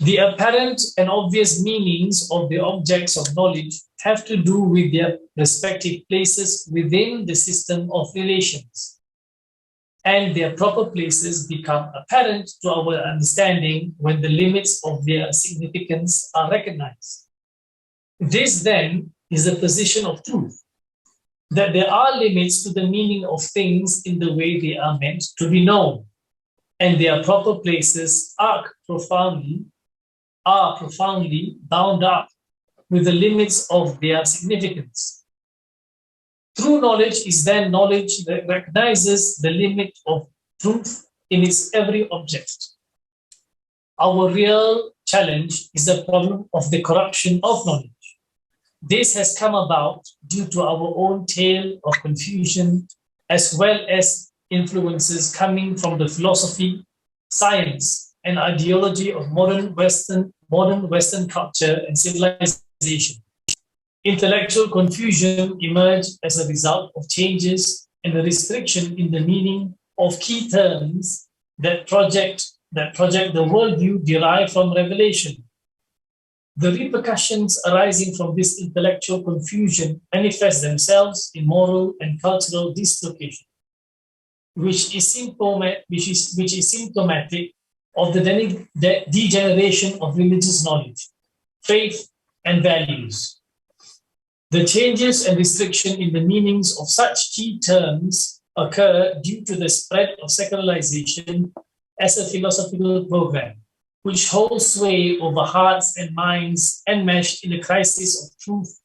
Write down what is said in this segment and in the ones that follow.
The apparent and obvious meanings of the objects of knowledge have to do with their respective places within the system of relations, and their proper places become apparent to our understanding when the limits of their significance are recognized. This then is the position of truth, that there are limits to the meaning of things in the way they are meant to be known, and their proper places are profoundly bound up with the limits of their significance. True knowledge is then knowledge that recognizes the limit of truth in its every object. Our real challenge is the problem of the corruption of knowledge. This has come about due to our own tale of confusion, as well as influences coming from the philosophy, science, and ideology of modern Western culture and civilization. Intellectual confusion emerged as a result of changes and a restriction in the meaning of key terms that project the worldview derived from revelation. The repercussions arising from this intellectual confusion manifest themselves in moral and cultural dislocation, which is symptomatic of the degeneration of religious knowledge, faith, and values. The changes and restriction in the meanings of such key terms occur due to the spread of secularization as a philosophical program, which holds sway over hearts and minds enmeshed in the crisis of truth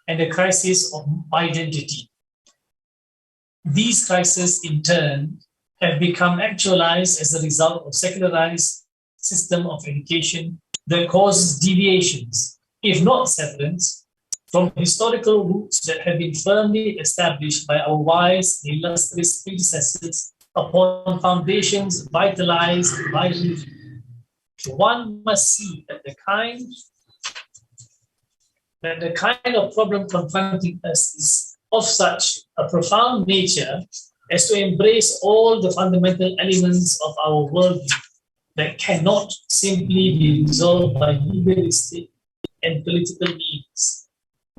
and the crisis of identity. These crises, in turn, have become actualized as a result of secularized system of education that causes deviations, if not severance, from historical roots that have been firmly established by our wise and illustrious predecessors upon foundations vitalized by religion. One must see that the kind of problem confronting us is of such a profound nature as to embrace all the fundamental elements of our worldview that cannot simply be resolved by legalistic and political means.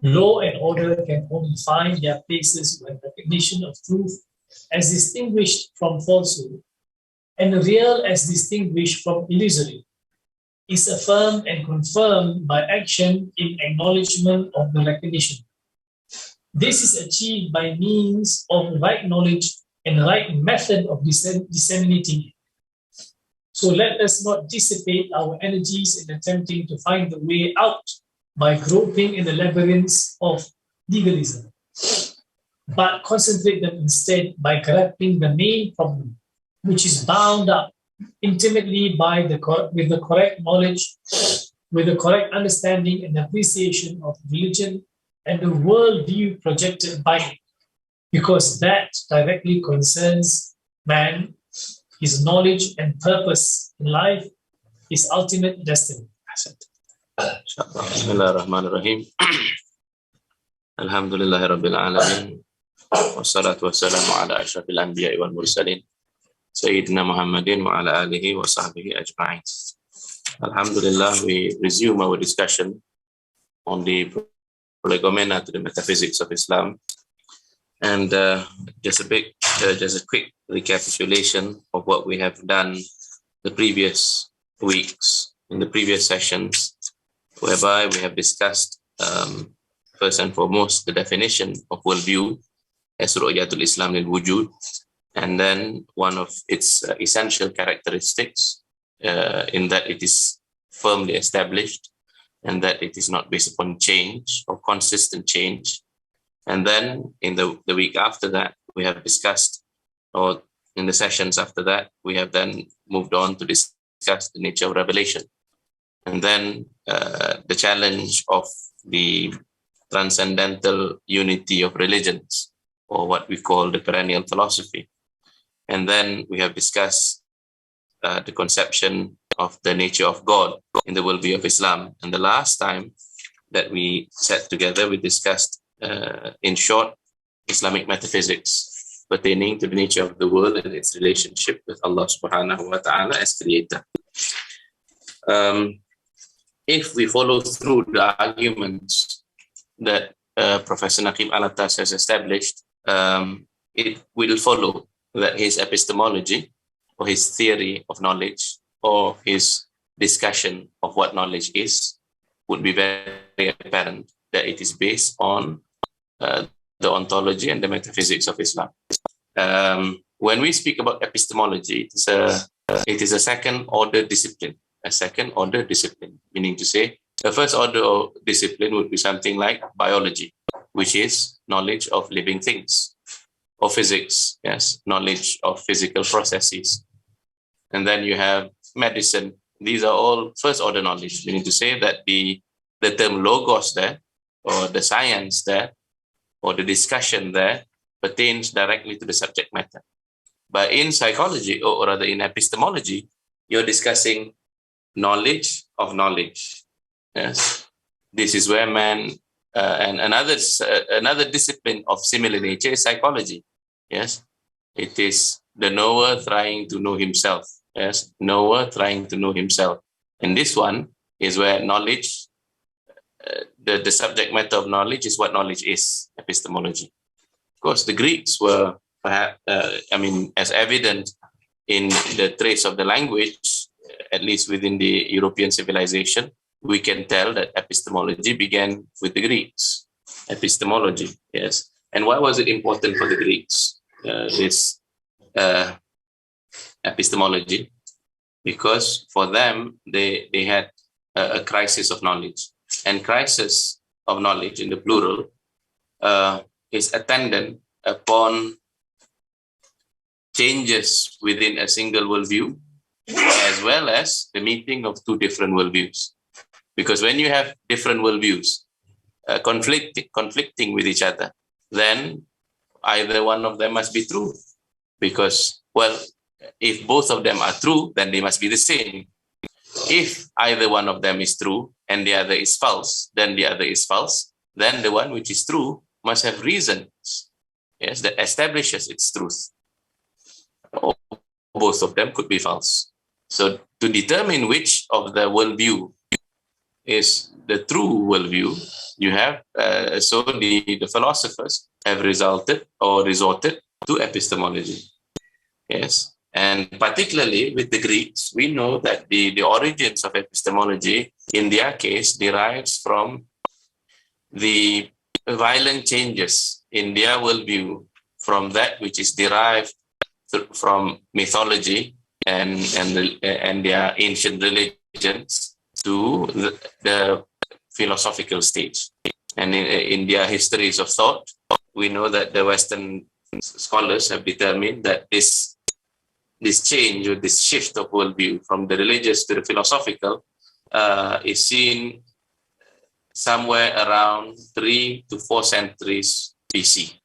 Law and order can only find their places when recognition of truth as distinguished from falsehood, and real as distinguished from illusory, is affirmed and confirmed by action in acknowledgement of the recognition. This is achieved by means of right knowledge and right method of disseminating it. So let us not dissipate our energies in attempting to find the way out by groping in the labyrinths of legalism, but concentrate them instead by grappling the main problem, which is bound up intimately with the correct knowledge, with the correct understanding and appreciation of religion and the worldview projected by it, because that directly concerns man, his knowledge and purpose in life, his ultimate destiny. Bismillahirrahmanirrahim. Alhamdulillahirabbil alamin. Wassalatu wassalamu ala asyrafil anbiya'i wal mursalin Sayyidina Muhammadin wa ala alihi wa sahbihi ajma'in. Alhamdulillah, we resume our discussion on the Prolegomena to the Metaphysics of Islam. And just a quick recapitulation of what we have done the previous weeks, in the previous sessions, whereby we have discussed first and foremost the definition of worldview as Ru'yatul Islam lil Wujud, and then one of its essential characteristics in that it is firmly established and that it is not based upon change or consistent change. And then in the week after that, we have discussed, or in the sessions after that, we have then moved on to discuss the nature of revelation. And then the challenge of the transcendental unity of religions, or what we call the perennial philosophy. And then we have discussed the conception of the nature of God in the worldview of Islam. And the last time that we sat together, we discussed, in short, Islamic metaphysics pertaining to the nature of the world and its relationship with Allah subhanahu wa ta'ala as creator. if we follow through the arguments that Professor Naqib Alatas has established, it will follow that his epistemology or his theory of knowledge or his discussion of what knowledge is would be very apparent that it is based on the ontology and the metaphysics of Islam. When we speak about epistemology, it is a second order discipline, meaning to say the first order discipline would be something like biology, which is knowledge of living things, or physics, yes, knowledge of physical processes. And then you have medicine. These are all first order knowledge, meaning to say that the term logos there, or the science there, or the discussion there pertains directly to the subject matter. But in psychology, or rather in epistemology, you're discussing knowledge of knowledge. Yes, this is where man and another discipline of similar nature is psychology. Yes, it is the knower trying to know himself. Yes, knower trying to know himself. And this one is where knowledge, the subject matter of knowledge is what knowledge is, epistemology. Of course, the Greeks were perhaps, as evident in the trace of the language, at least within the European civilization, we can tell that epistemology began with the Greeks. Epistemology, yes. And why was it important for the Greeks, this epistemology? Because for them, they had a crisis of knowledge. And crisis of knowledge, in the plural, is attendant upon changes within a single worldview, as well as the meeting of two different worldviews. Because when you have different worldviews conflicting with each other, then either one of them must be true. Because, well, if both of them are true, then they must be the same. If either one of them is true and the other is false, then the other is false. Then the one which is true must have reasons, yes, that establishes its truth. Or both of them could be false. So to determine which of the worldview is the true worldview, you have, so the philosophers have resorted to epistemology. Yes. And particularly with the Greeks, we know that the origins of epistemology, in their case, derives from the violent changes in their worldview from that which is derived from mythology and their ancient religions to the philosophical stage. And in their histories of thought, we know that the Western scholars have determined that this change or this shift of worldview from the religious to the philosophical is seen somewhere around 3 to 4 centuries BC.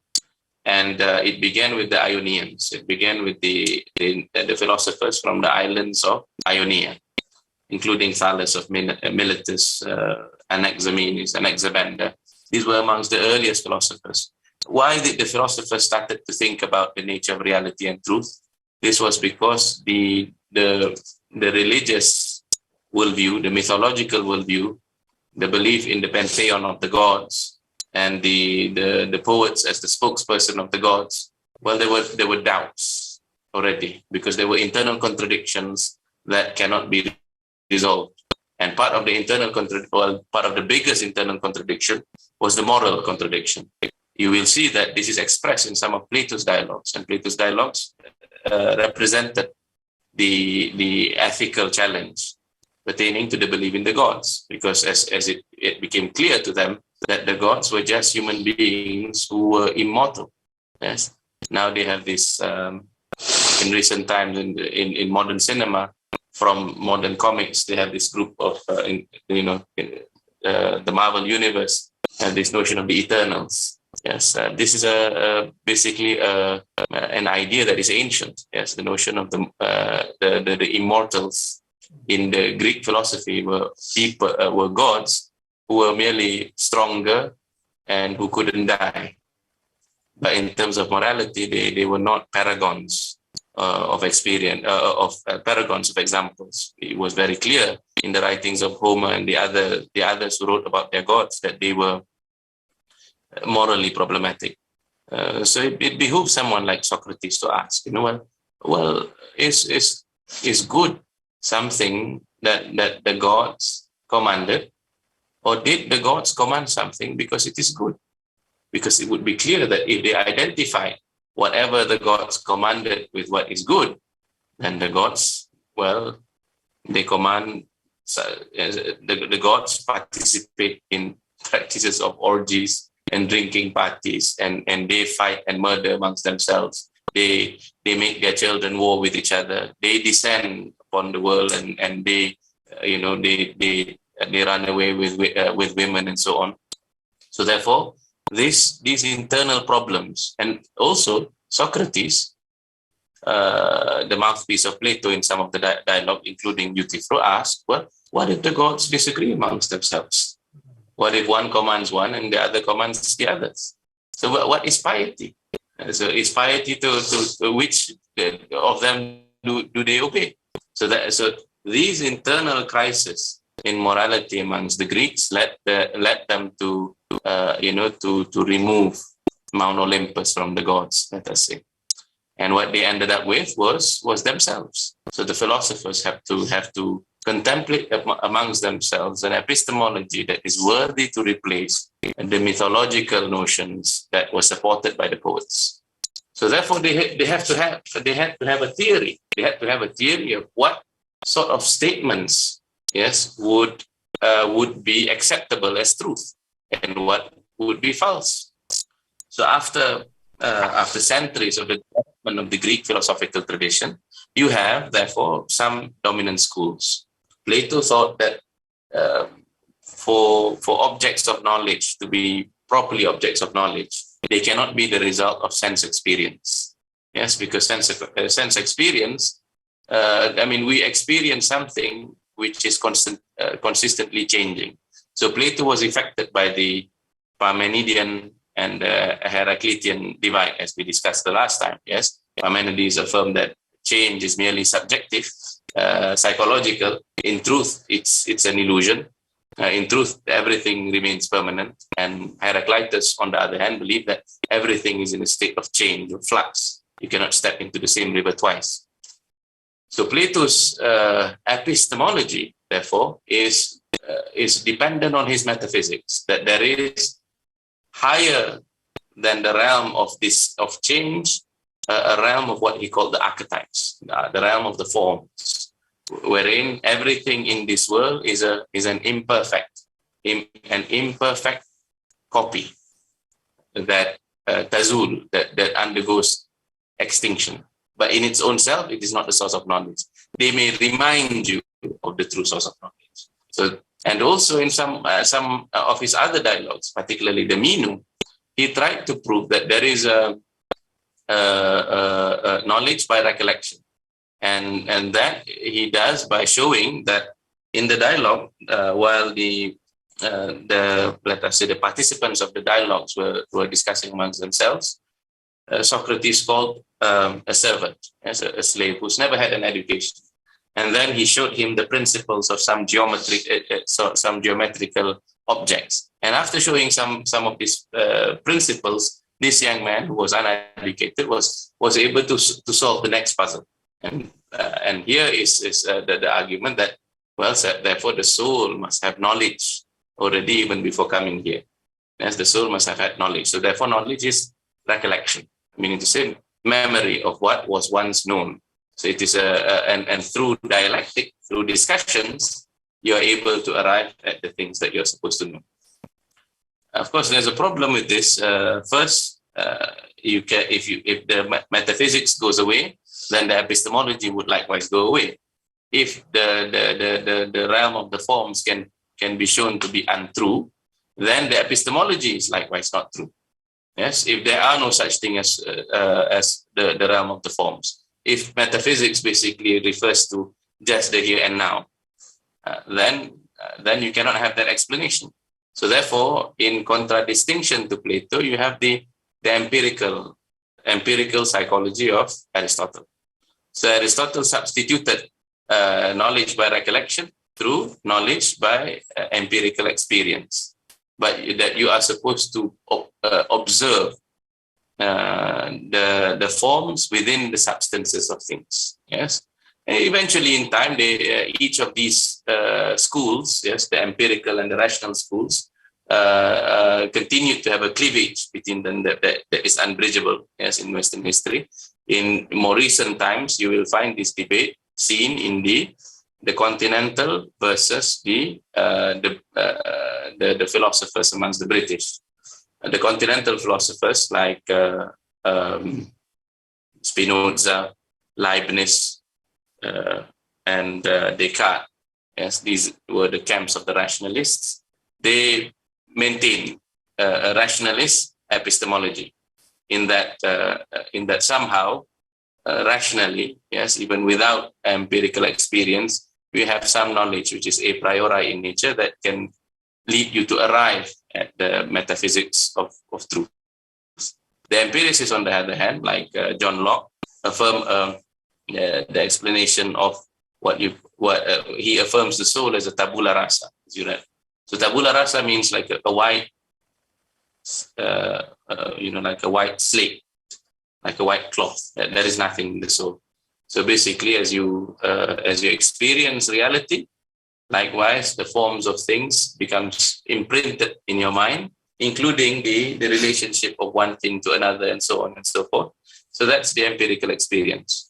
And it began with the Ionians. It began with the philosophers from the islands of Ionia, including Thales of Miletus, Anaximenes, Anaximander. These were amongst the earliest philosophers. Why did the philosophers started to think about the nature of reality and truth? This was because the religious worldview, the mythological worldview, the belief in the pantheon of the gods, and the poets as the spokesperson of the gods, well, there were doubts already, because there were internal contradictions that cannot be resolved. And part of the biggest internal contradiction was the moral contradiction. You will see that this is expressed in some of Plato's dialogues, and Plato's dialogues represented the ethical challenge pertaining to the belief in the gods, because as it became clear to them that the gods were just human beings who were immortal. Yes. Now they have this in recent times in modern cinema, from modern comics, they have this group of the Marvel universe and this notion of the Eternals. Yes, this is basically an idea that is ancient. Yes, the notion of the immortals in the Greek philosophy were gods who were merely stronger and who couldn't die. But in terms of morality, they were not paragons of experience, paragons of examples. It was very clear in the writings of Homer and the others who wrote about their gods, that they were morally problematic. So it behooves someone like Socrates to ask, is good something that the gods commanded, or did the gods command something because it is good? Because it would be clear that if they identify whatever the gods commanded with what is good, then the gods, they command, the gods participate in practices of orgies and drinking parties, and they fight and murder amongst themselves. They make their children war with each other. They descend upon the world, and they run away with women and so on. So therefore, these internal problems, and also Socrates, the mouthpiece of Plato in some of the dialogue, including Euthyphro, asked, what if the gods disagree amongst themselves? What if one commands one and the other commands the others? So what is piety? So is piety to which of them do they obey? So these internal crises in morality amongst the Greeks led them to remove Mount Olympus from the gods, let us say. And what they ended up with was themselves. So the philosophers have to contemplate amongst themselves an epistemology that is worthy to replace the mythological notions that were supported by the poets. So therefore, they had to have a theory. They had to have a theory of what sort of statements, would be acceptable as truth, and what would be false. So after centuries of the development of the Greek philosophical tradition, you have therefore some dominant schools. Plato thought that for objects of knowledge to be properly objects of knowledge, they cannot be the result of sense experience. Yes, because sense experience, we experience something which is consistently changing. So Plato was affected by the Parmenidean and Heraclitean divide, as we discussed the last time. Yes, Parmenides affirmed that change is merely subjective, psychological. In truth, it's an illusion. In truth, everything remains permanent. And Heraclitus, on the other hand, believed that everything is in a state of change or flux. You cannot step into the same river twice. So Plato's epistemology, therefore, is dependent on his metaphysics, that there is higher than the realm of change, a realm of what he called the archetypes, the realm of the forms, wherein everything in this world is an imperfect copy that tazul, that undergoes extinction. But in its own self, it is not the source of knowledge. They may remind you of the true source of knowledge. So, and also in some of his other dialogues, particularly the Minu, he tried to prove that there is a knowledge by recollection, and that he does by showing that in the dialogue, while the participants of the dialogues were discussing amongst themselves, Socrates called a servant as a slave who's never had an education, and then he showed him the principles of some geometrical objects. And after showing some of these principles, this young man who was uneducated was able to solve the next puzzle. And here is the argument that, therefore the soul must have knowledge already even before coming here. As the soul must have had knowledge. So therefore knowledge is recollection, meaning to say memory of what was once known. So it is and through dialectic, through discussions, you are able to arrive at the things that you're supposed to know. Of course, there's a problem with this. First, if the metaphysics goes away, then the epistemology would likewise go away. If the realm of the forms can be shown to be untrue, then the epistemology is likewise not true. Yes, if there are no such thing as the realm of the forms, if metaphysics basically refers to just the here and now, then you cannot have that explanation. So therefore, in contradistinction to Plato, you have the empirical psychology of Aristotle. So Aristotle substituted knowledge by recollection through knowledge by empirical experience, but that you are supposed to observe the forms within the substances of things. Yes, and eventually in time, each of these schools, yes, the empirical and the rational schools, continue to have a cleavage between them that is unbridgeable. Yes, in Western history, in more recent times, you will find this debate seen in the continental versus the philosophers amongst the British. The continental philosophers like Spinoza, Leibniz, and Descartes, yes, these were the camps of the rationalists. They maintain a rationalist epistemology in that somehow rationally, yes, even without empirical experience, we have some knowledge which is a priori in nature that can lead you to arrive at the metaphysics of truth. The empiricists, on the other hand, like John Locke, affirm the explanation of he affirms the soul as a tabula rasa, as you read. So tabula rasa means like a white, like a white slate, like a white cloth. There is nothing in the soul. So basically, as you experience reality, likewise, the forms of things becomes imprinted in your mind, including the relationship of one thing to another, and so on and so forth. So that's the empirical experience.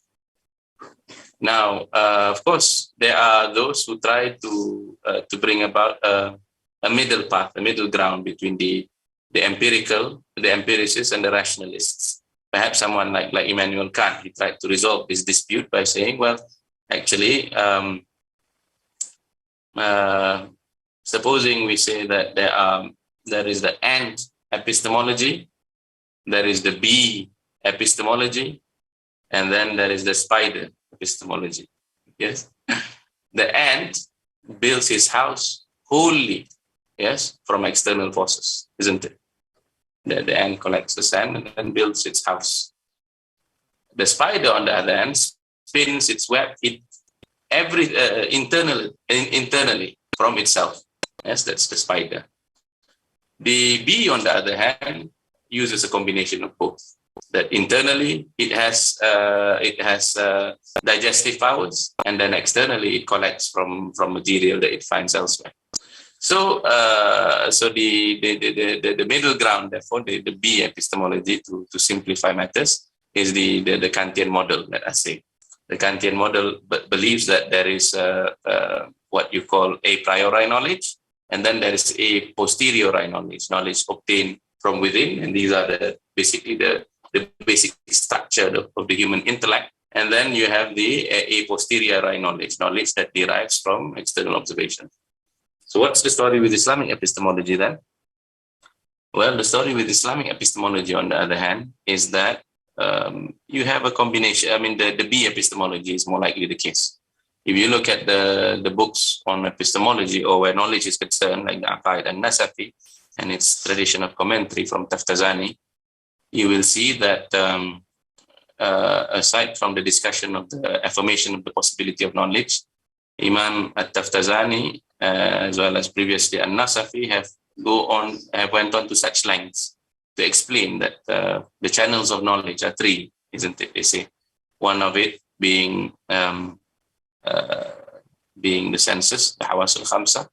Now, of course, there are those who try to bring about a middle path, a middle ground between the empiricists and the rationalists. Perhaps someone like Immanuel Kant, he tried to resolve this dispute by saying, well, actually, supposing we say that there is the ant epistemology, there is the bee epistemology, and then there is the spider epistemology. Yes, the ant builds his house wholly, yes, from external forces, isn't it? The ant collects the sand and then builds its house. The spider, on the other hand, spins its web internally from itself. Yes, that's the spider. The bee, on the other hand, uses a combination of both. That internally it has digestive powers, and then externally it collects from material that it finds elsewhere. So, the middle ground, therefore, the bee epistemology, to simplify matters, is the Kantian model. Let us say the Kantian model believes that there is what you call a priori knowledge, and then there is a posteriori knowledge obtained from within, and these are basically the basic structure of the human intellect. And then you have the a posteriori knowledge that derives from external observation. So what's the story with Islamic epistemology then? Well, the story with Islamic epistemology, on the other hand, is that you have a combination. I mean, the bee epistemology is more likely the case. If you look at the books on epistemology, or where knowledge is concerned, like the Aqaid and Nasafi and its tradition of commentary from Taftazani, you will see that aside from the discussion of the affirmation of the possibility of knowledge, Imam at-Taftazani, as well as previously An-Nasafi, went on to such lengths to explain that the channels of knowledge are three, isn't it? They say one of it being the senses, the Hawas al-Khamsa.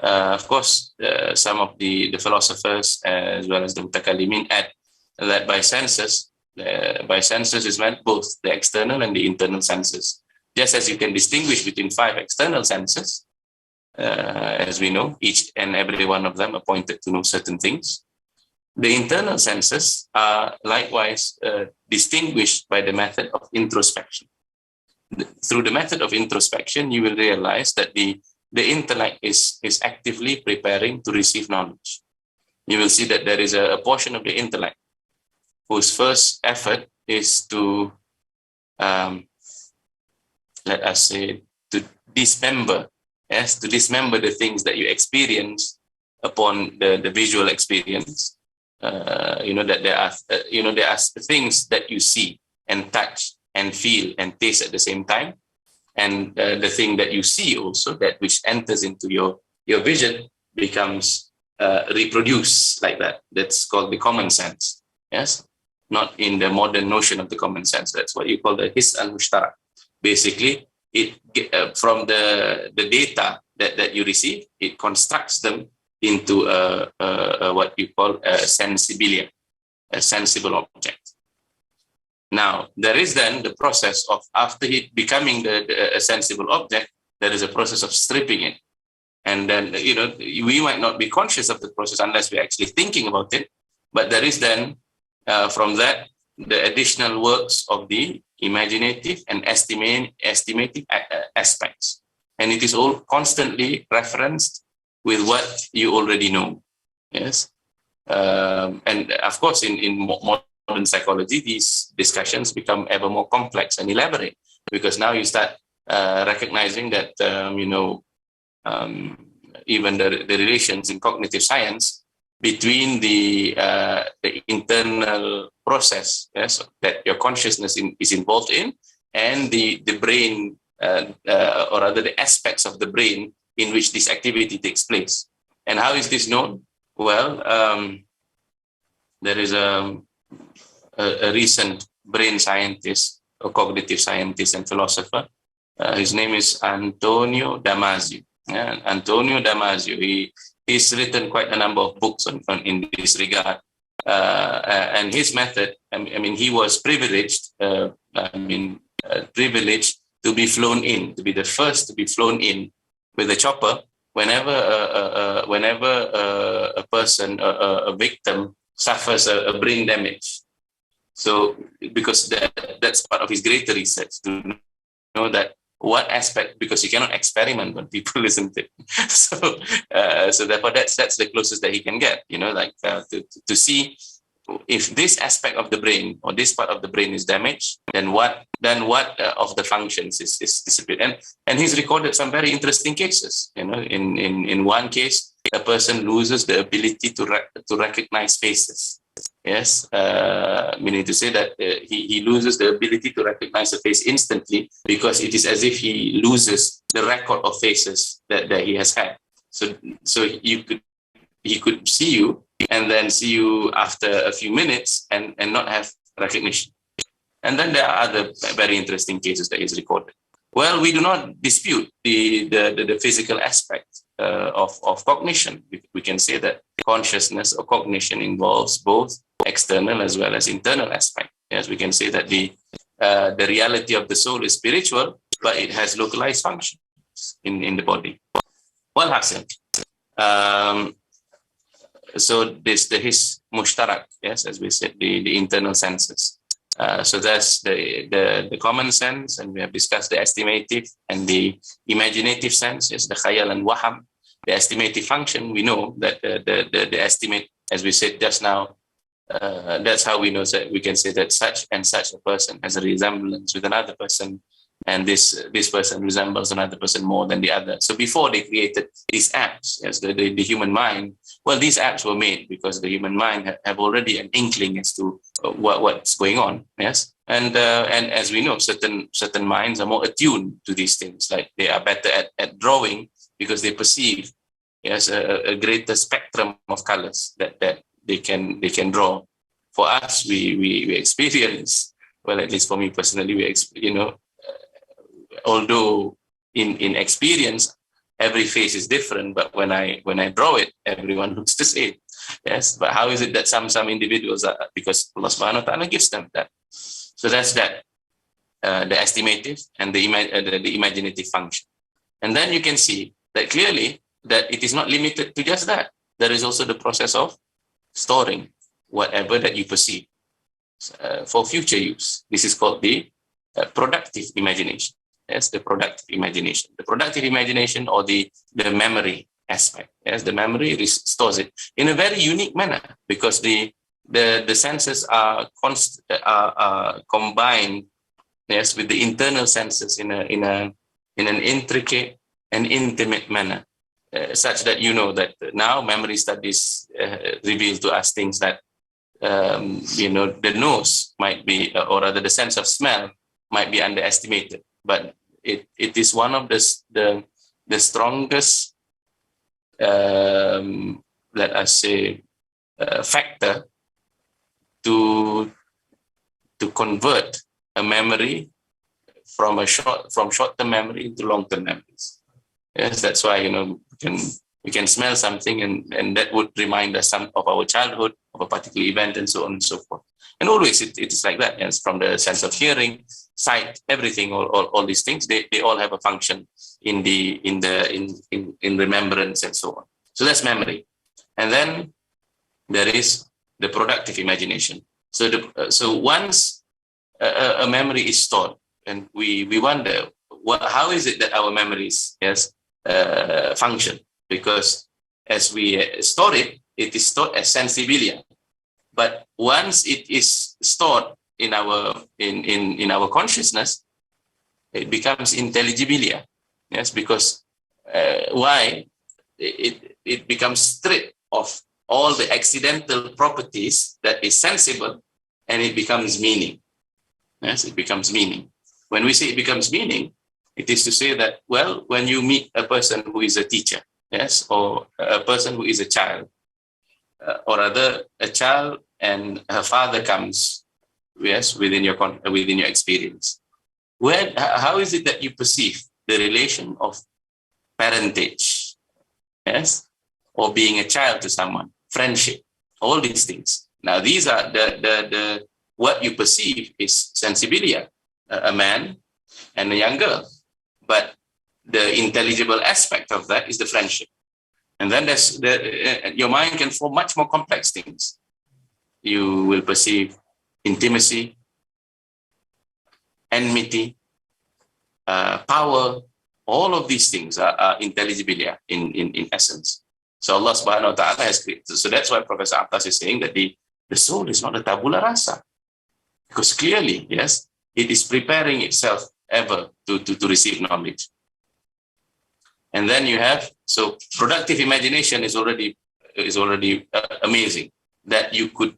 Of course, some of the philosophers, as well as the Mutakallimin, add that by senses is meant both the external and the internal senses. Just as you can distinguish between 5 external senses, as we know, each and every one of them appointed to know certain things, the internal senses are likewise distinguished by the method of introspection. Through the method of introspection, you will realize that the intellect is actively preparing to receive knowledge. You will see that there is a portion of the intellect whose first effort is to, let us say, to dismember the things that you experience upon the visual experience. That there are things that you see and touch and feel and taste at the same time, and the thing that you see also, that which enters into your vision, becomes reproduced like that. That's called the common sense. Yes, not in the modern notion of the common sense. That's what you call the his al-mushtarak. Basically, it from the data that you receive, it constructs them into what you call a sensibilia, a sensible object. Now, there is then the process of, after it becoming a sensible object, there is a process of stripping it. And then, we might not be conscious of the process unless we're actually thinking about it. But there is then, from that, the additional works of the imaginative and estimative aspects. And it is all constantly referenced with what you already know. Yes. And of course, in modern psychology, these discussions become ever more complex and elaborate, because now you start recognizing that, even the relations in cognitive science between the internal process, yes, that your consciousness is involved in, and the brain, or rather the aspects of the brain in which this activity takes place. And how is this known? Well, there is a recent brain scientist, or cognitive scientist and philosopher. His name is Antonio Damasio. Antonio Damasio. He's written quite a number of books in this regard. And his method, he was privileged, privileged to be flown in, to be the first to be flown in with a chopper whenever a person, a victim, suffers a brain damage. So, because that's part of his greater research, to know that what aspect, because you cannot experiment on people, isn't it? So therefore that's the closest that he can get, to see if this aspect of the brain or this part of the brain is damaged, then what of the functions is disappeared. And he's recorded some very interesting cases. In one case, a person loses the ability to recognize faces. Yes, meaning to say that he loses the ability to recognize a face instantly, because it is as if he loses the record of faces that he has had. So he could see you and then see you after a few minutes and not have recognition. And then there are other very interesting cases that he's recorded. Well, we do not dispute the physical aspect of cognition. We can say that consciousness or cognition involves both external as well as internal aspect. Yes, we can say that the reality of the soul is spiritual, but it has localized functions in the body. Well, Hassan. So his mushtarak, yes, as we said, the internal senses. So that's the common sense, and we have discussed the estimative and the imaginative sense, yes, the khayal and waham. The estimative function, we know that the estimate, as we said just now, that's how we know that we can say that such and such a person has a resemblance with another person, and this person resembles another person more than the other. So before they created these apps, yes, the human mind, well, these apps were made because the human mind have already an inkling as to what's going on, yes. And as we know, certain minds are more attuned to these things, like they are better at drawing because they perceive, yes, a greater spectrum of colors that they can draw. For us, we experience, well, at least for me personally, although in experience every face is different, but when I draw it, everyone looks the same. Yes, but how is it that some individuals are, because Allah Subhanahu wa Taala gives them that? So that's that, the estimative and the imaginative function. And then you can see that clearly that it is not limited to just that. There is also the process of storing whatever that you perceive for future use. This is called the productive imagination. Yes, the productive imagination. The productive imagination, or the memory aspect. Yes, the memory stores it in a very unique manner, because the senses are combined, yes, with the internal senses in an intricate and intimate manner, such that that now memory studies reveal to us things that the nose might be, or rather the sense of smell might be underestimated, but it is one of the strongest, let us say, factor to convert a memory from short-term memory into long-term memories. Yes, that's why we can smell something and that would remind us of our childhood, of a particular event, and so on and so forth. And always it is like that. Yes, from the sense of hearing, sight, everything, all these things, they all have a function in remembrance and so on. So that's memory. And then there is the productive imagination. So once a memory is stored, and we wonder how is it that our memories function, because as we store it, it is stored as sensibilia. But once it is stored in our consciousness, it becomes intelligibilia. Yes, because why? It becomes stripped of all the accidental properties that is sensible, and it becomes meaning. Yes, it becomes meaning. When we say it becomes meaning, it is to say that, well, when you meet a person who is a teacher, yes, or a person who is a child, or rather a child and her father comes, yes, within your experience. How is it that you perceive the relation of parentage, yes, or being a child to someone, friendship, all these things? Now, these are the what you perceive is sensibilia, a man and a young girl, but the intelligible aspect of that is the friendship. And then your mind can form much more complex things. You will perceive intimacy, enmity, power. All of these things are intelligibilia in essence. So Allah subhanahu wa ta'ala has created. So that's why Professor Abbas is saying that the soul is not a tabula rasa. Because clearly, yes, it is preparing itself ever to receive knowledge. And then you have, so productive imagination is already amazing, that you could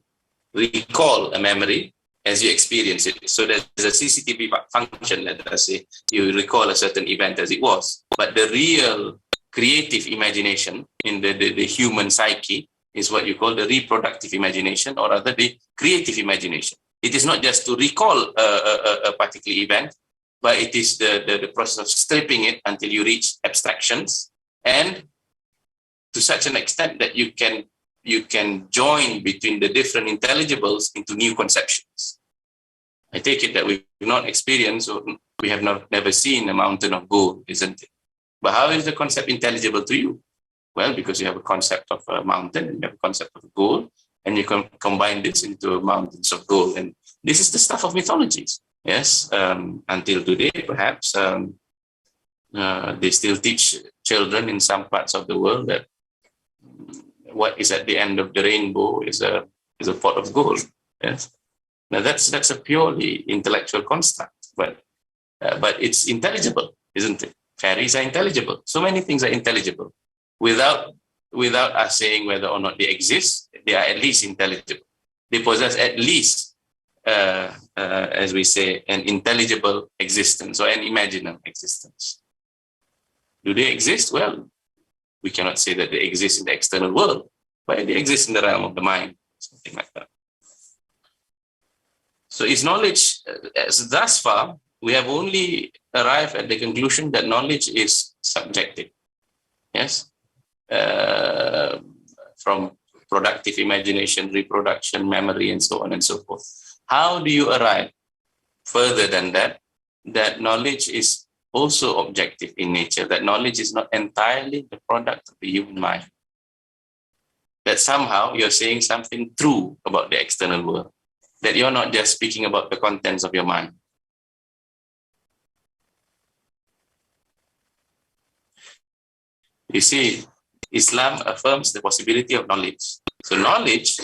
recall a memory as you experience it. So there's a CCTV function, let us say, you recall a certain event as it was. But the real creative imagination in the human psyche is what you call the reproductive imagination, or rather the creative imagination. It is not just to recall a particular event, but it is the process of stripping it until you reach abstractions, and to such an extent that you can join between the different intelligibles into new conceptions. I take it that we've not experienced, or we have never seen a mountain of gold, isn't it? But how is the concept intelligible to you? Well, because you have a concept of a mountain, and you have a concept of gold, and you can combine this into mountains of gold. And this is the stuff of mythologies. Yes, until today, perhaps they still teach children in some parts of the world that what is at the end of the rainbow is a pot of gold. Yes, now that's a purely intellectual construct, but it's intelligible, isn't it? Fairies are intelligible. So many things are intelligible. Without us saying whether or not they exist, they are at least intelligible. They possess at least, as we say, an intelligible existence or an imaginal existence. Do they exist? Well, we cannot say that they exist in the external world, but they exist in the realm of the mind, something like that. So is knowledge, thus far, we have only arrived at the conclusion that knowledge is subjective. Yes? From productive imagination, reproduction, memory, and so on and so forth. How do you arrive further than that knowledge is also objective in nature, that knowledge is not entirely the product of the human mind? That somehow you're saying something true about the external world, that you're not just speaking about the contents of your mind. You see, Islam affirms the possibility of knowledge. So knowledge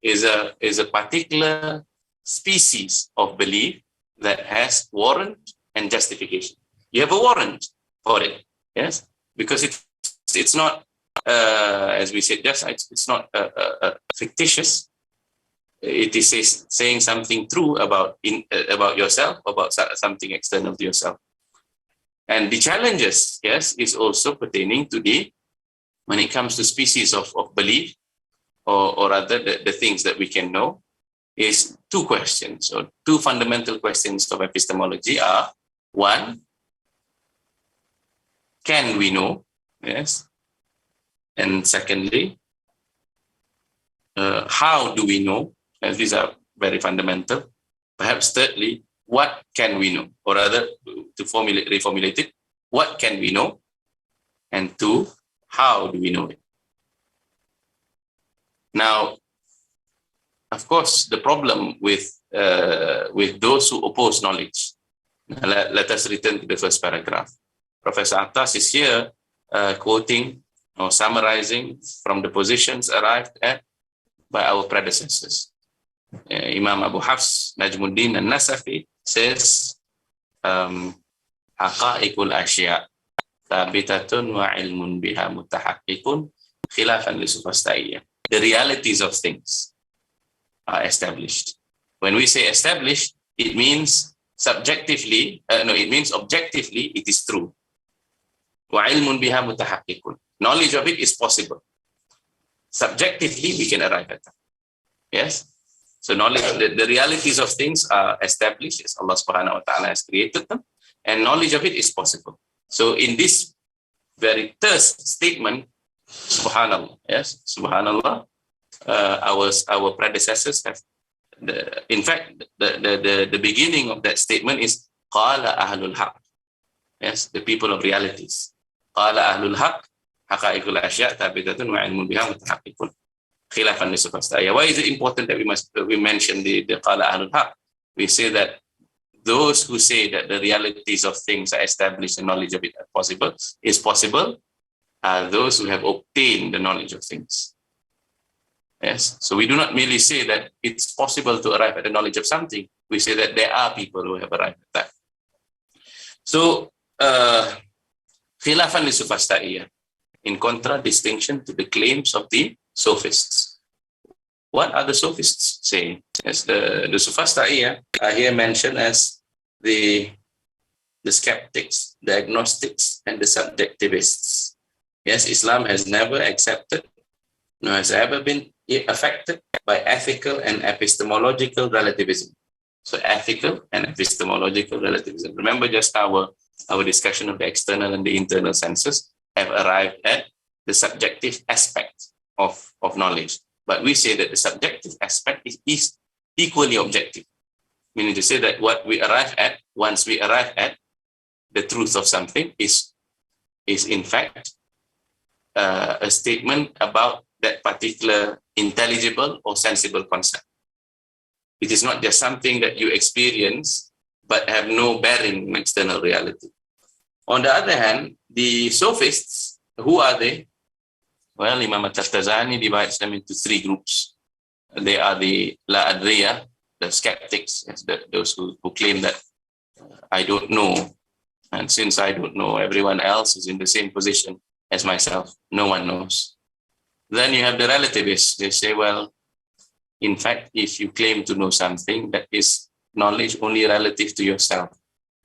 is a particular species of belief that has warrant and justification. You have a warrant for it, yes, because it's not, as we said just, it's not fictitious. It is saying something true about yourself, about something external to yourself. And the challenges, yes, is also pertaining to when it comes to species of belief, or rather the things that we can know, is two questions, or two fundamental questions of epistemology are: one, can we know? Yes. And secondly, how do we know? And these are very fundamental. Perhaps thirdly, what can we know? Or rather, to reformulate it, what can we know? And two, how do we know it? Now, of course, the problem with those who oppose knowledge. Let us return to the first paragraph. Professor Atas is here quoting or summarizing from the positions arrived at by our predecessors. Imam Abu Hafs Najmuddin al-Nasafi says, haqa'iqul asya' thabitatun wa ilmun biha mutahaqqikun khilafan li sufasta'iyah. The realities of things are established. When we say established, it means subjectively, it means objectively it is true. Wa ilmun biha mutahaqqikun. Knowledge of it is possible. Subjectively, we can arrive at that. Yes? So knowledge, the realities of things are established as Allah subhanahu wa ta'ala has created them, and knowledge of it is possible. So in this very terse statement, subhanallah, yes, subhanallah, our predecessors have, in fact, the beginning of that statement is qala ahlul haq. Yes, the people of realities. Qala ahlul haq, haqa'iqul asya' thabitatun wa ilmun biha mutahaqqikun khilafan li sufasta'iyah. Why is it important that we mention the qala ahlul haq? We say that those who say that the realities of things are established and knowledge of it is possible are those who have obtained the knowledge of things. Yes, so we do not merely say that it's possible to arrive at the knowledge of something. We say that there are people who have arrived at that. So, khilafan li sufasta'iyah, in contradistinction to the claims of the sophists. What are the sophists saying? Yes, the sufasta'iyah are here mentioned as the skeptics, the agnostics, and the subjectivists. Yes, Islam has never accepted, nor has ever been affected by ethical and epistemological relativism. So ethical and epistemological relativism. Remember just our discussion of the external and the internal senses have arrived at the subjective aspect of knowledge. But we say that the subjective aspect is equally objective. Meaning to say that what we arrive at, once we arrive at the truth of something, is in fact a statement about that particular intelligible or sensible concept. It is not just something that you experience but have no bearing on external reality. On the other hand, the sophists, who are they? Well, Imam At-Taftazani divides them into three groups. They are the La Adriya, the skeptics, those who claim that I don't know, and since I don't know, everyone else is in the same position as myself. No one knows. Then you have the relativists. They say, well, in fact, if you claim to know something, that is knowledge only relative to yourself.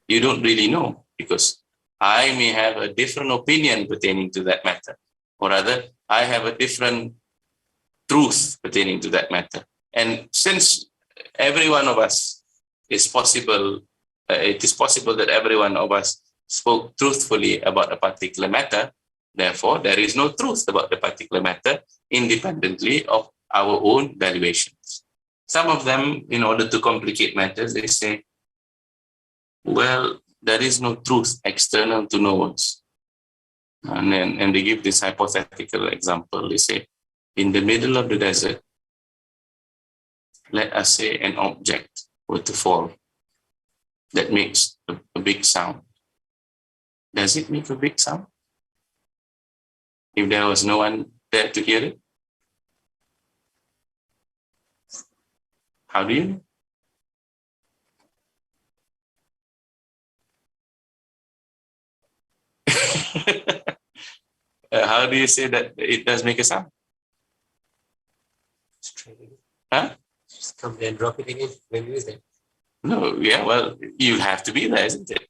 You don't really know, because I may have a different opinion pertaining to that matter, or rather, I have a different truth pertaining to that matter. And since every one of us is possible, it is possible that every one of us spoke truthfully about a particular matter. Therefore, there is no truth about the particular matter independently of our own valuations. Some of them, in order to complicate matters, they say, well, there is no truth external to no one's. And they give this hypothetical example. They say, in the middle of the desert, let us say an object were to fall that makes a big sound. Does it make a big sound? If there was no one there to hear it? How do you know? How do you say that it does make a sound? Huh? Just come there and drop it again when you use it. No, yeah, well, you have to be there, isn't it?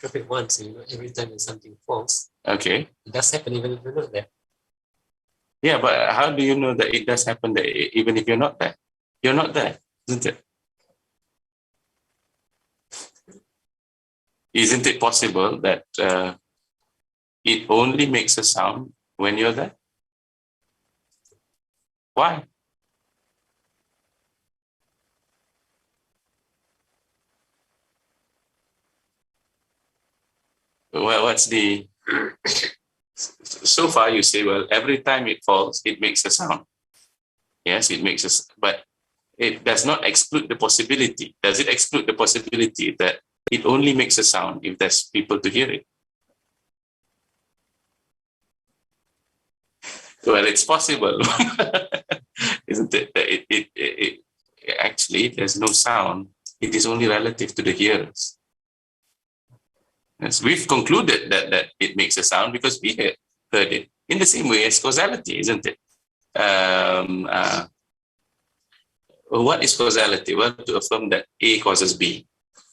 drop it once, every time when something falls, Okay. it does happen even if you're not there. Yeah, but how do you know that it does happen there, even if you're not there? You're not there, isn't it? Isn't it possible that it only makes a sound when you're there? Why? Well, what's the... So far you say, well, every time it falls, it makes a sound. Yes, it makes us, but it does not exclude the possibility. Does it exclude the possibility that it only makes a sound if there's people to hear it? Well, it's possible, isn't it? It actually, there's no sound. It is only relative to the hearers. Yes, we've concluded that it makes a sound because we heard it. In the same way as causality, isn't it? What is causality? Well, to affirm that A causes B.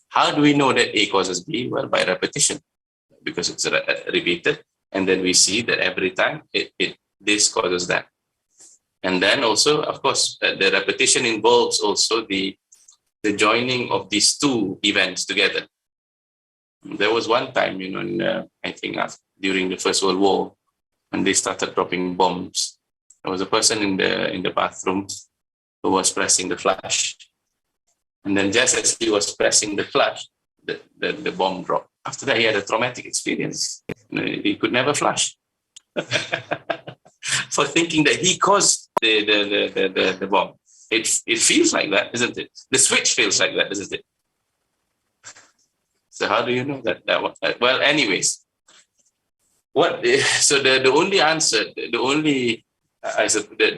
How do we know that A causes B? Well, by repetition, because it's repeated, and then we see that every time this causes that. And then also, of course, the repetition involves also the joining of these two events together. There was one time, I think during the First World War, when they started dropping bombs, there was a person in the bathroom who was pressing the flash. And then just as he was pressing the flash, the bomb dropped. After that, he had a traumatic experience. He could never flush for thinking that he caused the bomb. It feels like that, isn't it? The switch feels like that, isn't it? So how do you know that one? Well, anyways, so the only answer, the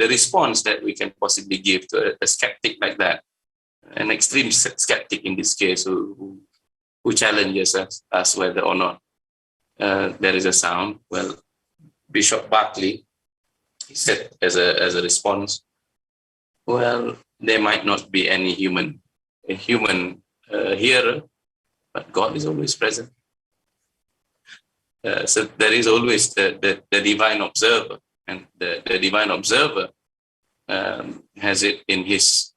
response that we can possibly give to a skeptic like that, an extreme skeptic in this case, who challenges us whether or not there is a sound. Well, Bishop Berkeley, he said as a response, well, there might not be any human hearer, but God is always present. So there is always the divine observer, and the divine observer has it in his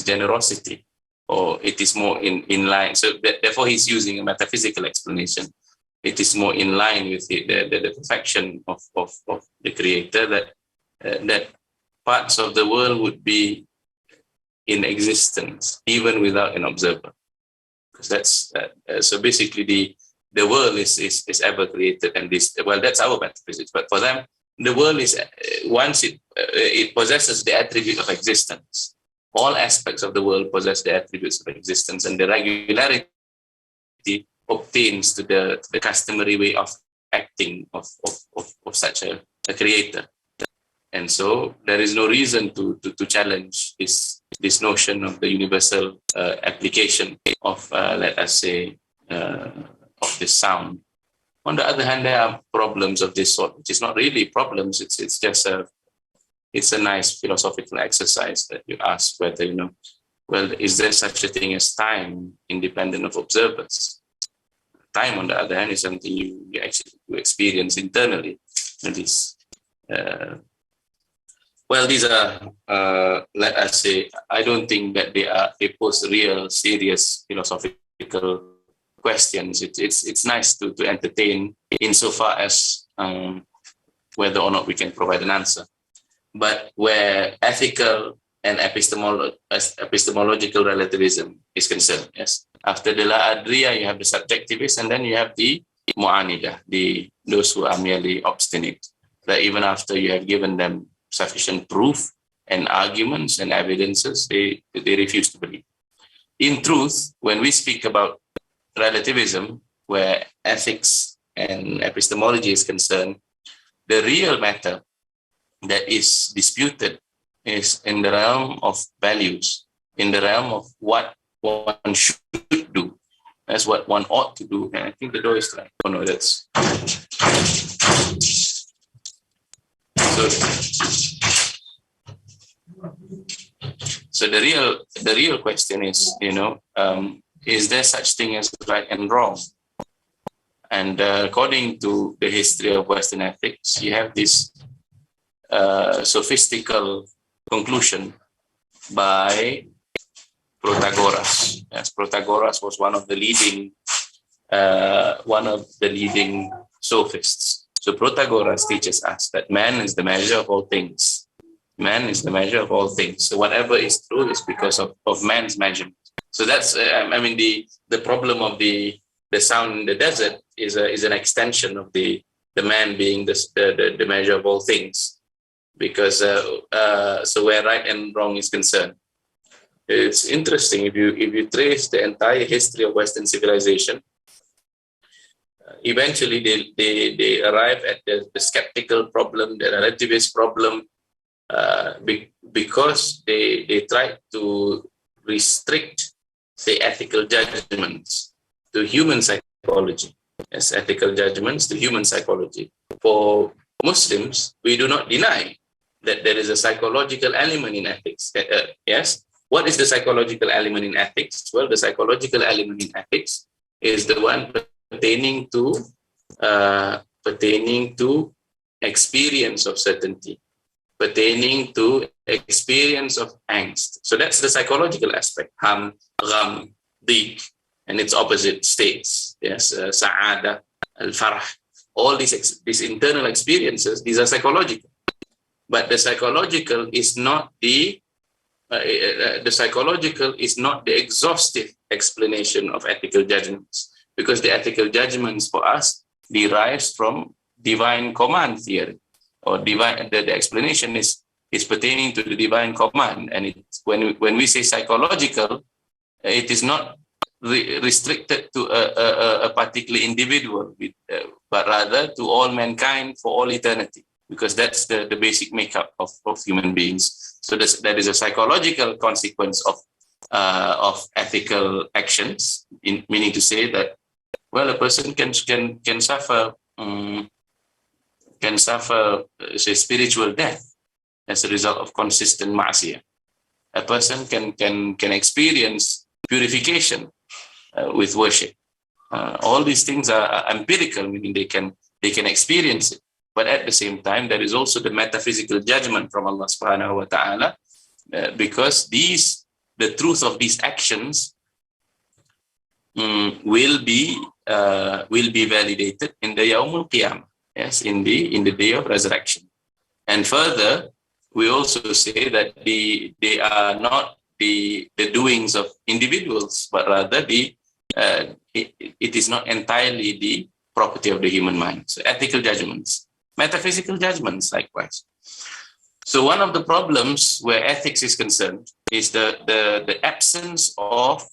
generosity, or it is more in line. So therefore, he's using a metaphysical explanation. It is more in line with the perfection of the Creator, that parts of the world would be in existence even without an observer. Because that's so basically the world is ever created, and that's our metaphysics. But for them, the world is once it possesses the attribute of existence. All aspects of the world possess the attributes of existence, and the regularity obtains to the customary way of acting of such a creator. And so there is no reason to challenge this notion of the universal application of, let us say, of this sound. On the other hand, there are problems of this sort, which is not really problems. It's just it's a nice philosophical exercise that you ask whether, well, is there such a thing as time independent of observers? Time, on the other hand, is something you actually experience internally. And well, these are, let us say, I don't think that they pose real, serious philosophical questions. It's nice to entertain insofar as whether or not we can provide an answer. But where ethical and epistemological relativism is concerned, yes. After the La Adria, you have the subjectivists, and then you have the Mu'anidah, those who are merely obstinate. That even after you have given them sufficient proof and arguments and evidences, they refuse to believe. In truth, when we speak about relativism, where ethics and epistemology is concerned, the real matter that is disputed is in the realm of values, in the realm of what one should do. That's what one ought to do. And I think the door is trying. Oh no, that's... So the real question is, is there such thing as right and wrong? And according to the history of Western ethics, you have this sophistical conclusion by Protagoras. Yes, Protagoras was one of the leading sophists. So Protagoras teaches us that man is the measure of all things. Man is the measure of all things. So whatever is true is because of man's measurement. So that's, the problem of the sound in the desert is an extension of the man being the measure of all things. Because so where right and wrong is concerned, it's interesting if you trace the entire history of Western civilization. Eventually, they arrive at the skeptical problem, the relativist problem, because they try to restrict the ethical judgments to human psychology. As ethical judgments to human psychology. For Muslims, we do not deny that there is a psychological element in ethics. Yes. What is the psychological element in ethics? Well, the psychological element in ethics is the one pertaining to experience of certainty, pertaining to experience of angst. So that's the psychological aspect. Ham, gham, dik, and its opposite states. Yes, sa'ada, al-farah. All these internal experiences, these are psychological. But the psychological is not the exhaustive explanation of ethical judgments, because the ethical judgments for us derives from divine command theory, or divine. The explanation is pertaining to the divine command, and when we say psychological, it is not restricted to a particular individual, but rather to all mankind for all eternity, because that's the basic makeup of human beings. So that is a psychological consequence of ethical actions, meaning to say that, well, a person can suffer say spiritual death as a result of consistent ma'asiyah. A person can experience purification with worship. All these things are empirical, meaning they can experience it. But at the same time, there is also the metaphysical judgment from Allah subhanahu wa ta'ala, because the truth of these actions will be validated in the Yawmul Qiyamah, yes, in the day of resurrection. And further, we also say that they are not the doings of individuals, but rather it is not entirely the property of the human mind. So ethical judgments, metaphysical judgments likewise. So one of the problems where ethics is concerned is the absence of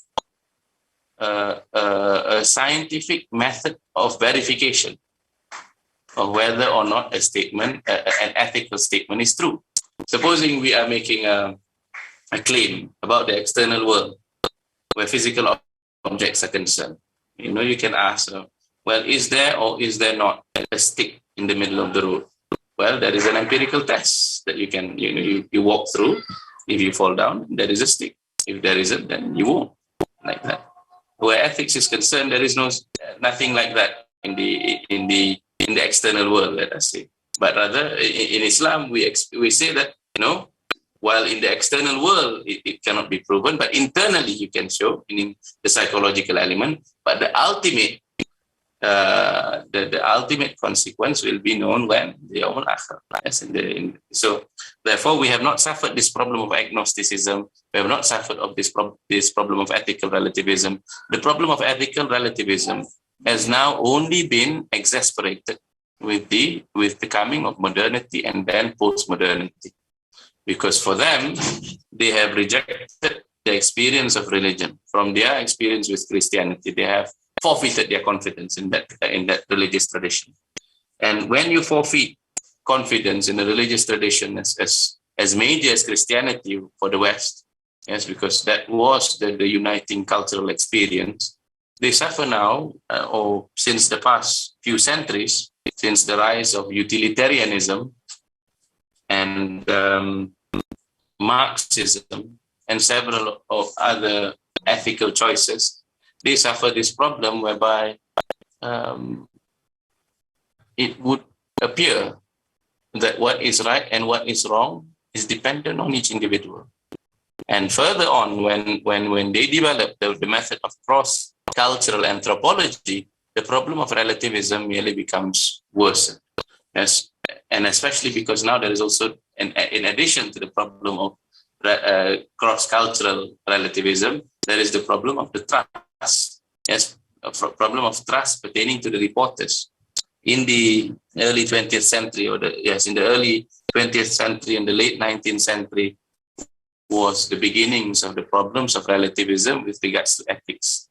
a scientific method of verification of whether or not an ethical statement is true. Supposing we are making a claim about the external world where physical objects are concerned. You can ask, well, is there or is there not a stick in the middle of the road? Well, there is an empirical test that you walk through. If you fall down, there is a stick. If there isn't, then you won't, like that. Where ethics is concerned, there is nothing like that in the external world, let us say. But rather, in Islam, we say that while in the external world it cannot be proven, but internally you can show, meaning the psychological element. But the ultimate consequence will be known when the Yawmul Akhir. Yes, so therefore, we have not suffered this problem of agnosticism. We have not suffered of this problem of ethical relativism. The problem of ethical relativism has now only been exasperated with the coming of modernity and then post-modernity. Because for them, they have rejected the experience of religion. From their experience with Christianity, they have forfeited their confidence in that religious tradition. And when you forfeit confidence in a religious tradition as major as Christianity for the West, yes, because that was the uniting cultural experience, they suffer now, or since the past few centuries, since the rise of utilitarianism and Marxism and several of other ethical choices, they suffer this problem whereby it would appear that what is right and what is wrong is dependent on each individual. And further on, when they develop the method of cross-cultural anthropology, the problem of relativism merely becomes worse. Yes, and especially because now there is also, in addition to the problem of cross-cultural relativism, there is the problem of the trust. Yes, a problem of trust pertaining to the reporters. In the early 20th century, in the early 20th century and the late 19th century was the beginnings of the problems of relativism with regards to ethics.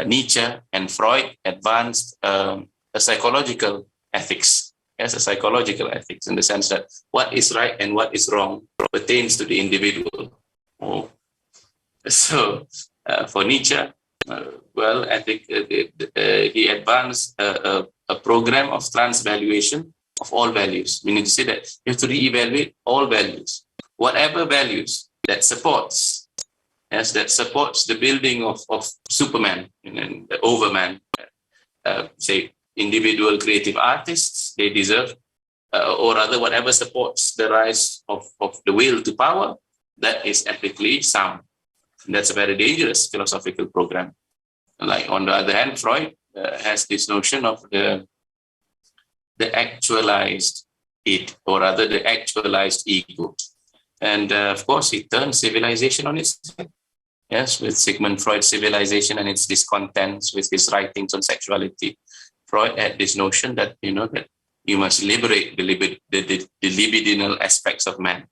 Nietzsche and Freud advanced a psychological ethics. Yes, a psychological ethics in the sense that what is right and what is wrong pertains to the individual. So for Nietzsche, he advanced a program of transvaluation of all values, meaning to say that you have to reevaluate all values, whatever values that supports the building of Superman and the Overman, say individual creative artists, they deserve, or rather whatever supports the rise of the will to power, that is ethically sound. And that's a very dangerous philosophical program. Like on the other hand, Freud has this notion of the actualized id, or rather the actualized ego. And of course, he turned civilization on its head. Yes, with Sigmund Freud's Civilization and its discontents, with his writings on sexuality, Freud had this notion that that you must liberate the libidinal aspects of man,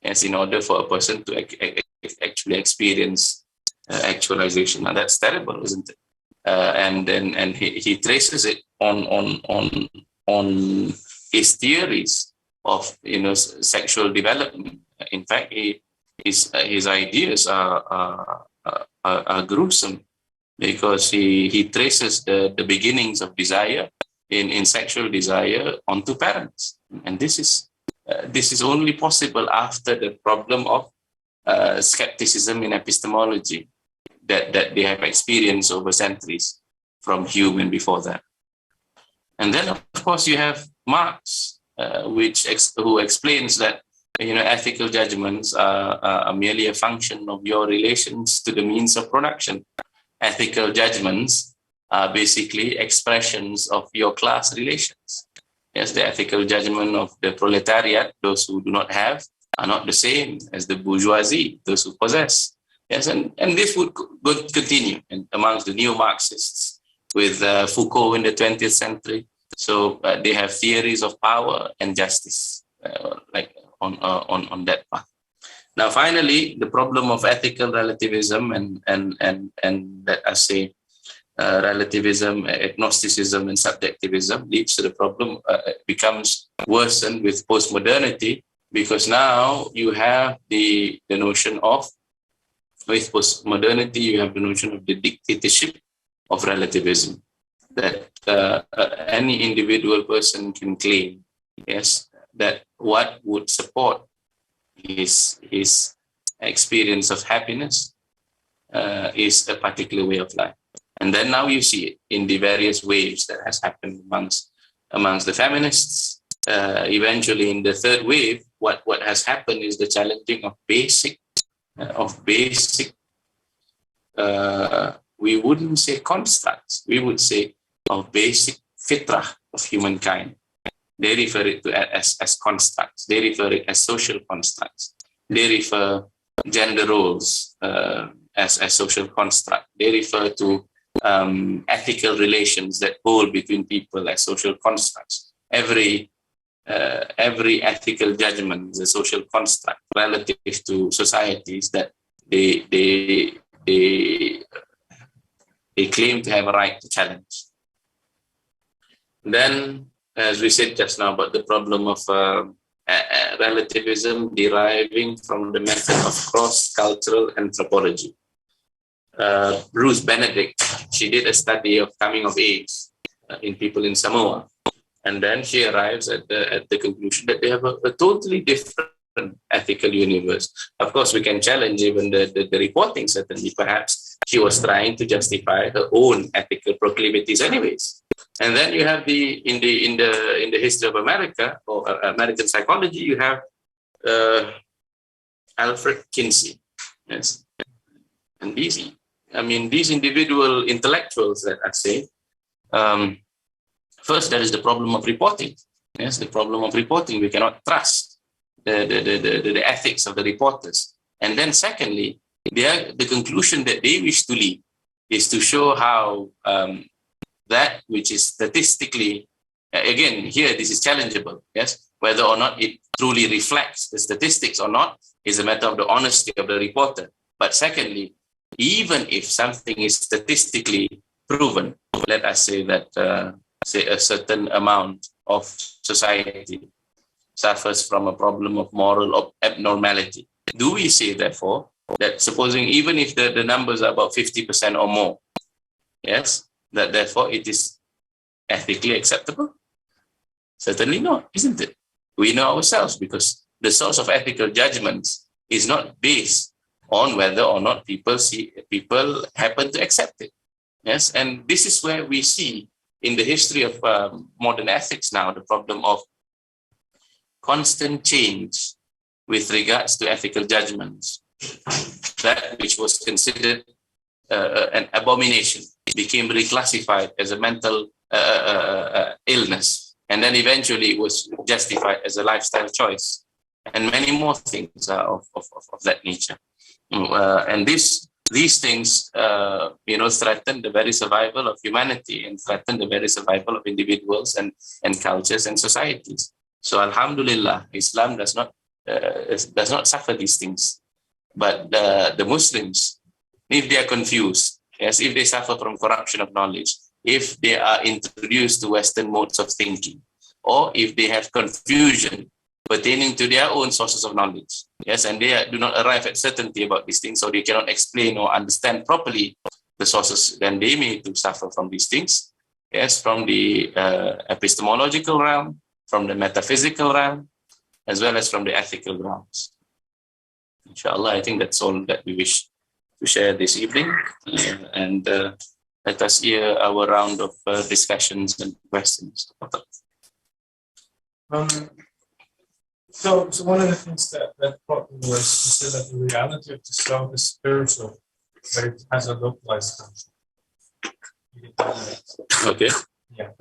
yes, in order for a person to actually experience actualization. Now that's terrible, isn't it? And he traces it on his theories of sexual development. In fact, his ideas are gruesome, because he traces the beginnings of desire in sexual desire onto parents, and this is only possible after the problem of skepticism in epistemology that they have experienced over centuries from Hume and before that. And then of course you have Marx, who explains that ethical judgments are merely a function of your relations to the means of production. Ethical judgments are basically expressions of your class relations. Yes, the ethical judgment of the proletariat, those who do not have, are not the same as the bourgeoisie, those who possess. Yes, and this would continue amongst the neo-Marxists with Foucault in the 20th century. So they have theories of power and justice, on that path. Now, finally, the problem of ethical relativism and let us say relativism, agnosticism, and subjectivism leads to the problem becomes worsened with postmodernity, because now you have the notion of, with postmodernity, you have the notion of the dictatorship of relativism, that any individual person can claim, yes, that what would support his experience of happiness is a particular way of life. And then now you see it in the various waves that has happened amongst the feminists. Eventually in the third wave, what has happened is the challenging of basic, we wouldn't say constructs, we would say of basic fitrah of humankind. They refer it to as constructs. They refer it as social constructs. They refer gender roles as social construct. They refer to ethical relations that hold between people as social constructs. Every ethical judgment is a social construct relative to societies that they claim to have a right to challenge. Then, as we said just now, about the problem of relativism deriving from the method of cross-cultural anthropology. Bruce Benedict, she did a study of coming of age in people in Samoa, and then she arrives at the conclusion that they have a totally different ethical universe. Of course, we can challenge even the reporting. Certainly, perhaps she was trying to justify her own ethical proclivities, anyways. And then you have in the history of America or American psychology, you have Alfred Kinsey. Yes, and these individual intellectuals that I say. First, there is the problem of reporting. Yes, the problem of reporting. We cannot trust the ethics of the reporters. And then secondly, the conclusion that they wish to lead is to show how that which is statistically, again, here this is challengeable, yes, whether or not it truly reflects the statistics or not is a matter of the honesty of the reporter. But secondly, even if something is statistically proven, let us say that say a certain amount of society suffers from a problem of moral abnormality. Do we say, therefore, that supposing even if the numbers are about 50% or more, yes, that therefore it is ethically acceptable? Certainly not, isn't it? We know ourselves, because the source of ethical judgments is not based on whether or not people happen to accept it. Yes, and this is where we see in the history of modern ethics now the problem of constant change with regards to ethical judgments. That which was considered an abomination became reclassified as a mental illness, and then eventually it was justified as a lifestyle choice, and many more things are of that nature. And these things, threaten the very survival of humanity and threaten the very survival of individuals and cultures and societies. So, Alhamdulillah, Islam does not suffer these things. But the Muslims, if they are confused, yes, if they suffer from corruption of knowledge, if they are introduced to Western modes of thinking, or if they have confusion pertaining to their own sources of knowledge, yes, and they do not arrive at certainty about these things, or they cannot explain or understand properly the sources, then they may to suffer from these things, yes, from the epistemological realm, from the metaphysical realm, as well as from the ethical realms. Inshallah, I think that's all that we wish to share this evening, and let us hear our round of discussions and questions. So one of the things that brought me was you said that the reality of the soul is spiritual, but it has a localized concept. Okay. Yeah,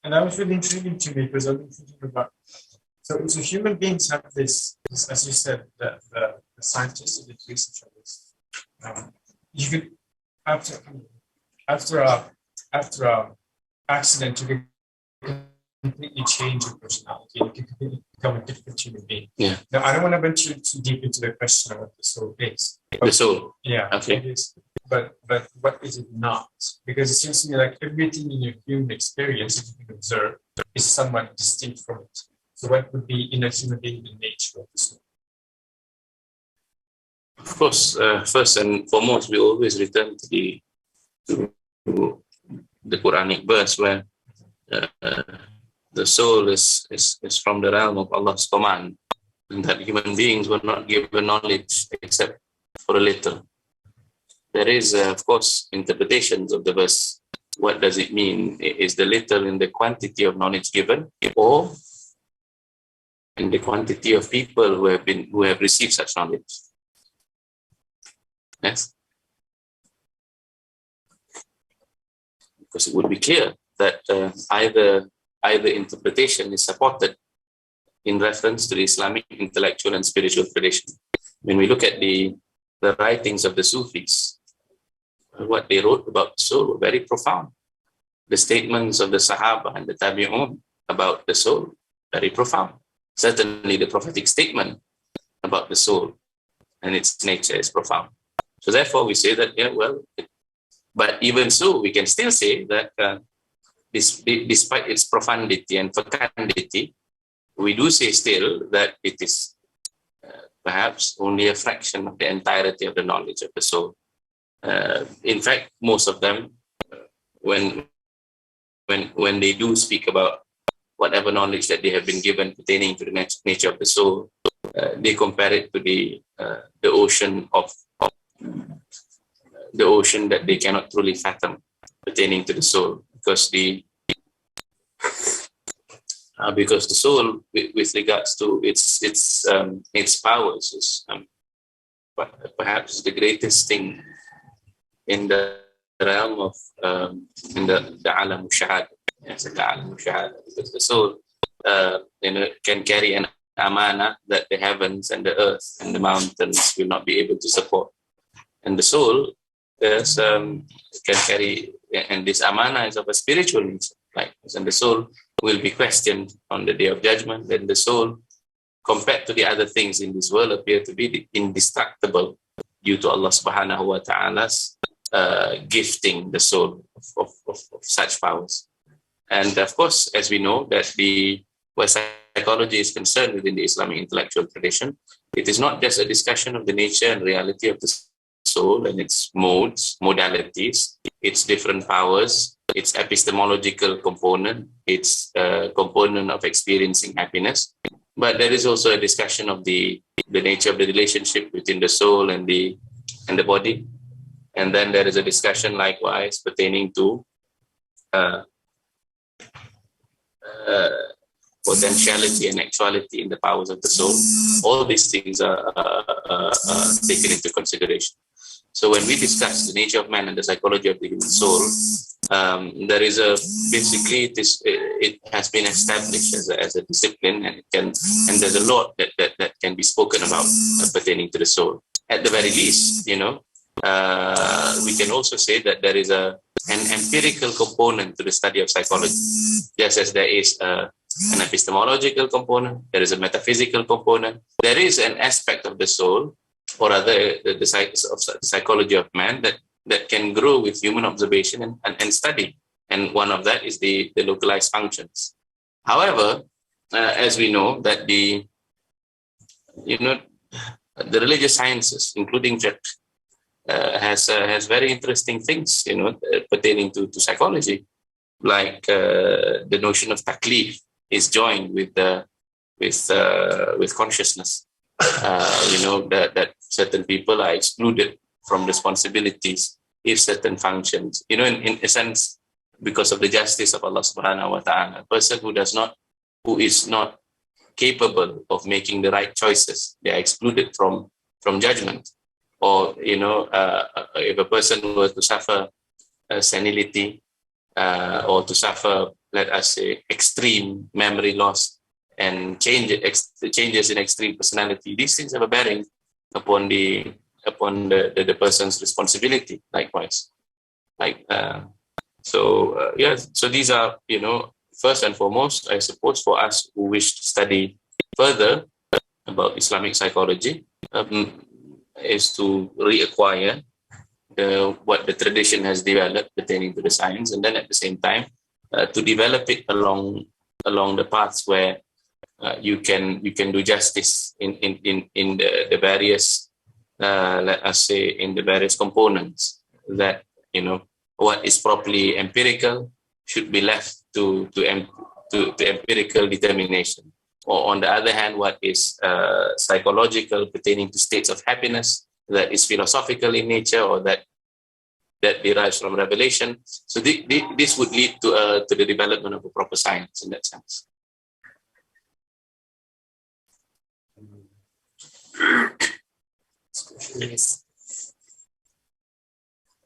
and that was really intriguing to me, because I've been thinking about. So human beings have this, as you said, the scientists who did research on this. You could after a accident, you can completely change your personality. You can completely become a different human being. Yeah. Now, I don't want to venture too deep into the question of what the soul is. The soul. Yeah. Okay. It is, but what is it not? Because it seems to me like everything in your human experience, if you can observe, is somewhat distinct from it. So what would be in a human being the nature of the soul? Of course, first and foremost, we always return to the Quranic verse where the soul is from the realm of Allah's command, and that human beings were not given knowledge except for a little. There is, of course, interpretations of the verse. What does it mean? Is the little in the quantity of knowledge given, or in the quantity of people who have received such knowledge? Yes, because it would be clear that either interpretation is supported in reference to the Islamic intellectual and spiritual tradition. When we look at the writings of the Sufis, what they wrote about the soul were very profound. The statements of the Sahaba and the Tabi'un about the soul, very profound. Certainly the prophetic statement about the soul and its nature is profound. So therefore we say that, but even so, we can still say that despite its profundity and fecundity, we do say still that it is perhaps only a fraction of the entirety of the knowledge of the soul. In fact, most of them, when they do speak about whatever knowledge that they have been given pertaining to the nature of the soul, they compare it to the ocean the ocean that they cannot truly fathom pertaining to the soul, because the soul, with regards to its powers, is perhaps the greatest thing in the realm of in the alam shahad. Yes, the alam shahad, because the soul can carry an amana that the heavens and the earth and the mountains will not be able to support, and the soul can carry, and this amana is of a spiritual nature, like, and the soul will be questioned on the day of judgment. Then the soul, compared to the other things in this world, appear to be indestructible due to Allah subhanahu wa ta'ala's gifting the soul of such powers. And of course, as we know, that where psychology is concerned within the Islamic intellectual tradition, it is not just a discussion of the nature and reality of the soul and its modes, modalities, its different powers, its epistemological component, its component of experiencing happiness. But there is also a discussion of the nature of the relationship between the soul and the body. And then there is a discussion likewise pertaining to potentiality and actuality in the powers of the soul. All these things are taken into consideration. So when we discuss the nature of man and the psychology of the human soul, there is it has been established as a discipline, and there's a lot that can be spoken about pertaining to the soul. At the very least, we can also say that there is an empirical component to the study of psychology, just as there is an epistemological component, there is a metaphysical component, there is an aspect of the soul, or rather the psychology of man, that can grow with human observation and study. And one of that is the localized functions. However, as we know, that the religious sciences, including fiqh, has very interesting things, pertaining to psychology, like the notion of taklif is joined with consciousness. That certain people are excluded from responsibilities if certain functions, in a sense, because of the justice of Allah subhanahu wa ta'ala. A person who is not capable of making the right choices, they are excluded from judgment. Or, if a person were to suffer senility, or to suffer, let us say, extreme memory loss and changes in extreme personality, these things have a bearing upon the person's responsibility, likewise. So these are, first and foremost, I suppose, for us who wish to study further about Islamic psychology, is to reacquire what the tradition has developed pertaining to the science, and then at the same time to develop it along the paths where you can do justice in the various let us say, in the various components, that what is properly empirical should be left to empirical determination. Or on the other hand, what is psychological pertaining to states of happiness, that is philosophical in nature, or that derives from revelation. So this would lead to the development of a proper science in that sense. Yes.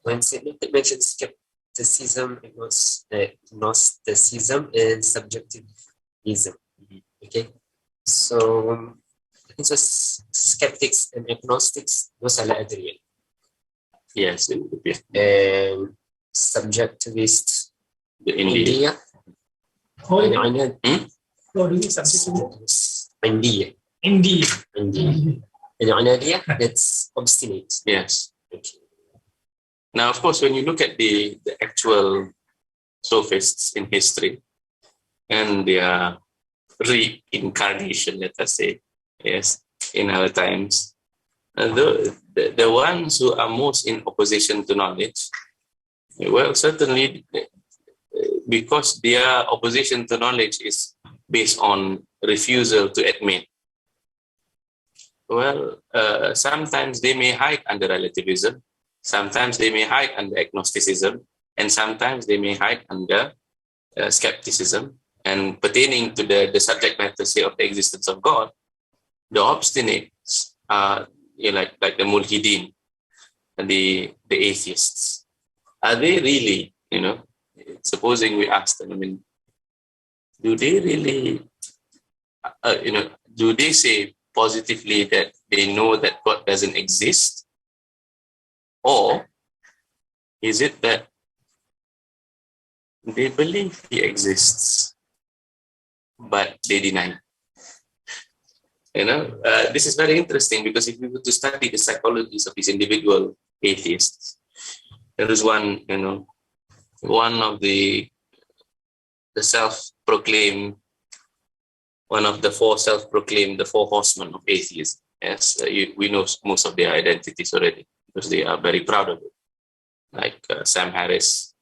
When it mentions skepticism, it was Gnosticism and subjectivism. Okay, so it was skeptics and agnostics, those are adrian. Yes, and subjectivists, India. How do you subjectivist? India. And Anadia, that's obstinate. Yes. Okay. Now, of course, when you look at the actual sophists in history and their reincarnation, let us say, yes, in our times, the ones who are most in opposition to knowledge, well, certainly because their opposition to knowledge is based on refusal to admit well, sometimes they may hide under relativism, sometimes they may hide under agnosticism, and sometimes they may hide under skepticism. And pertaining to the subject matter, say, of the existence of God, the obstinates are, like the mulhidin, the atheists. Are they really, supposing we ask them, I mean, do they really, do they say positively that they know that God doesn't exist? Or is it that they believe he exists, but they deny? This is very interesting, because if we were to study the psychologies of these individual atheists, there is one of the self-proclaimed, one of the four self-proclaimed, the four horsemen of atheism. Yes, we know most of their identities already, because they are very proud of it. Like Sam Harris,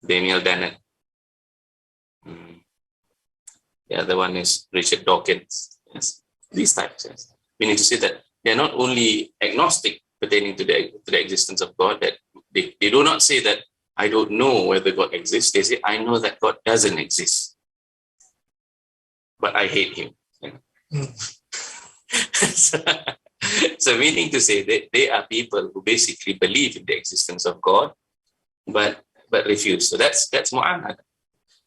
Daniel Dennett. The other one is Richard Dawkins. Yes, these types. Yes, we need to say that they are not only agnostic pertaining to the existence of God. That they do not say that I don't know whether God exists. They say I know that God doesn't exist, but I hate him. So meaning to say that they are people who basically believe in the existence of God, but refuse. So that's mu'anad.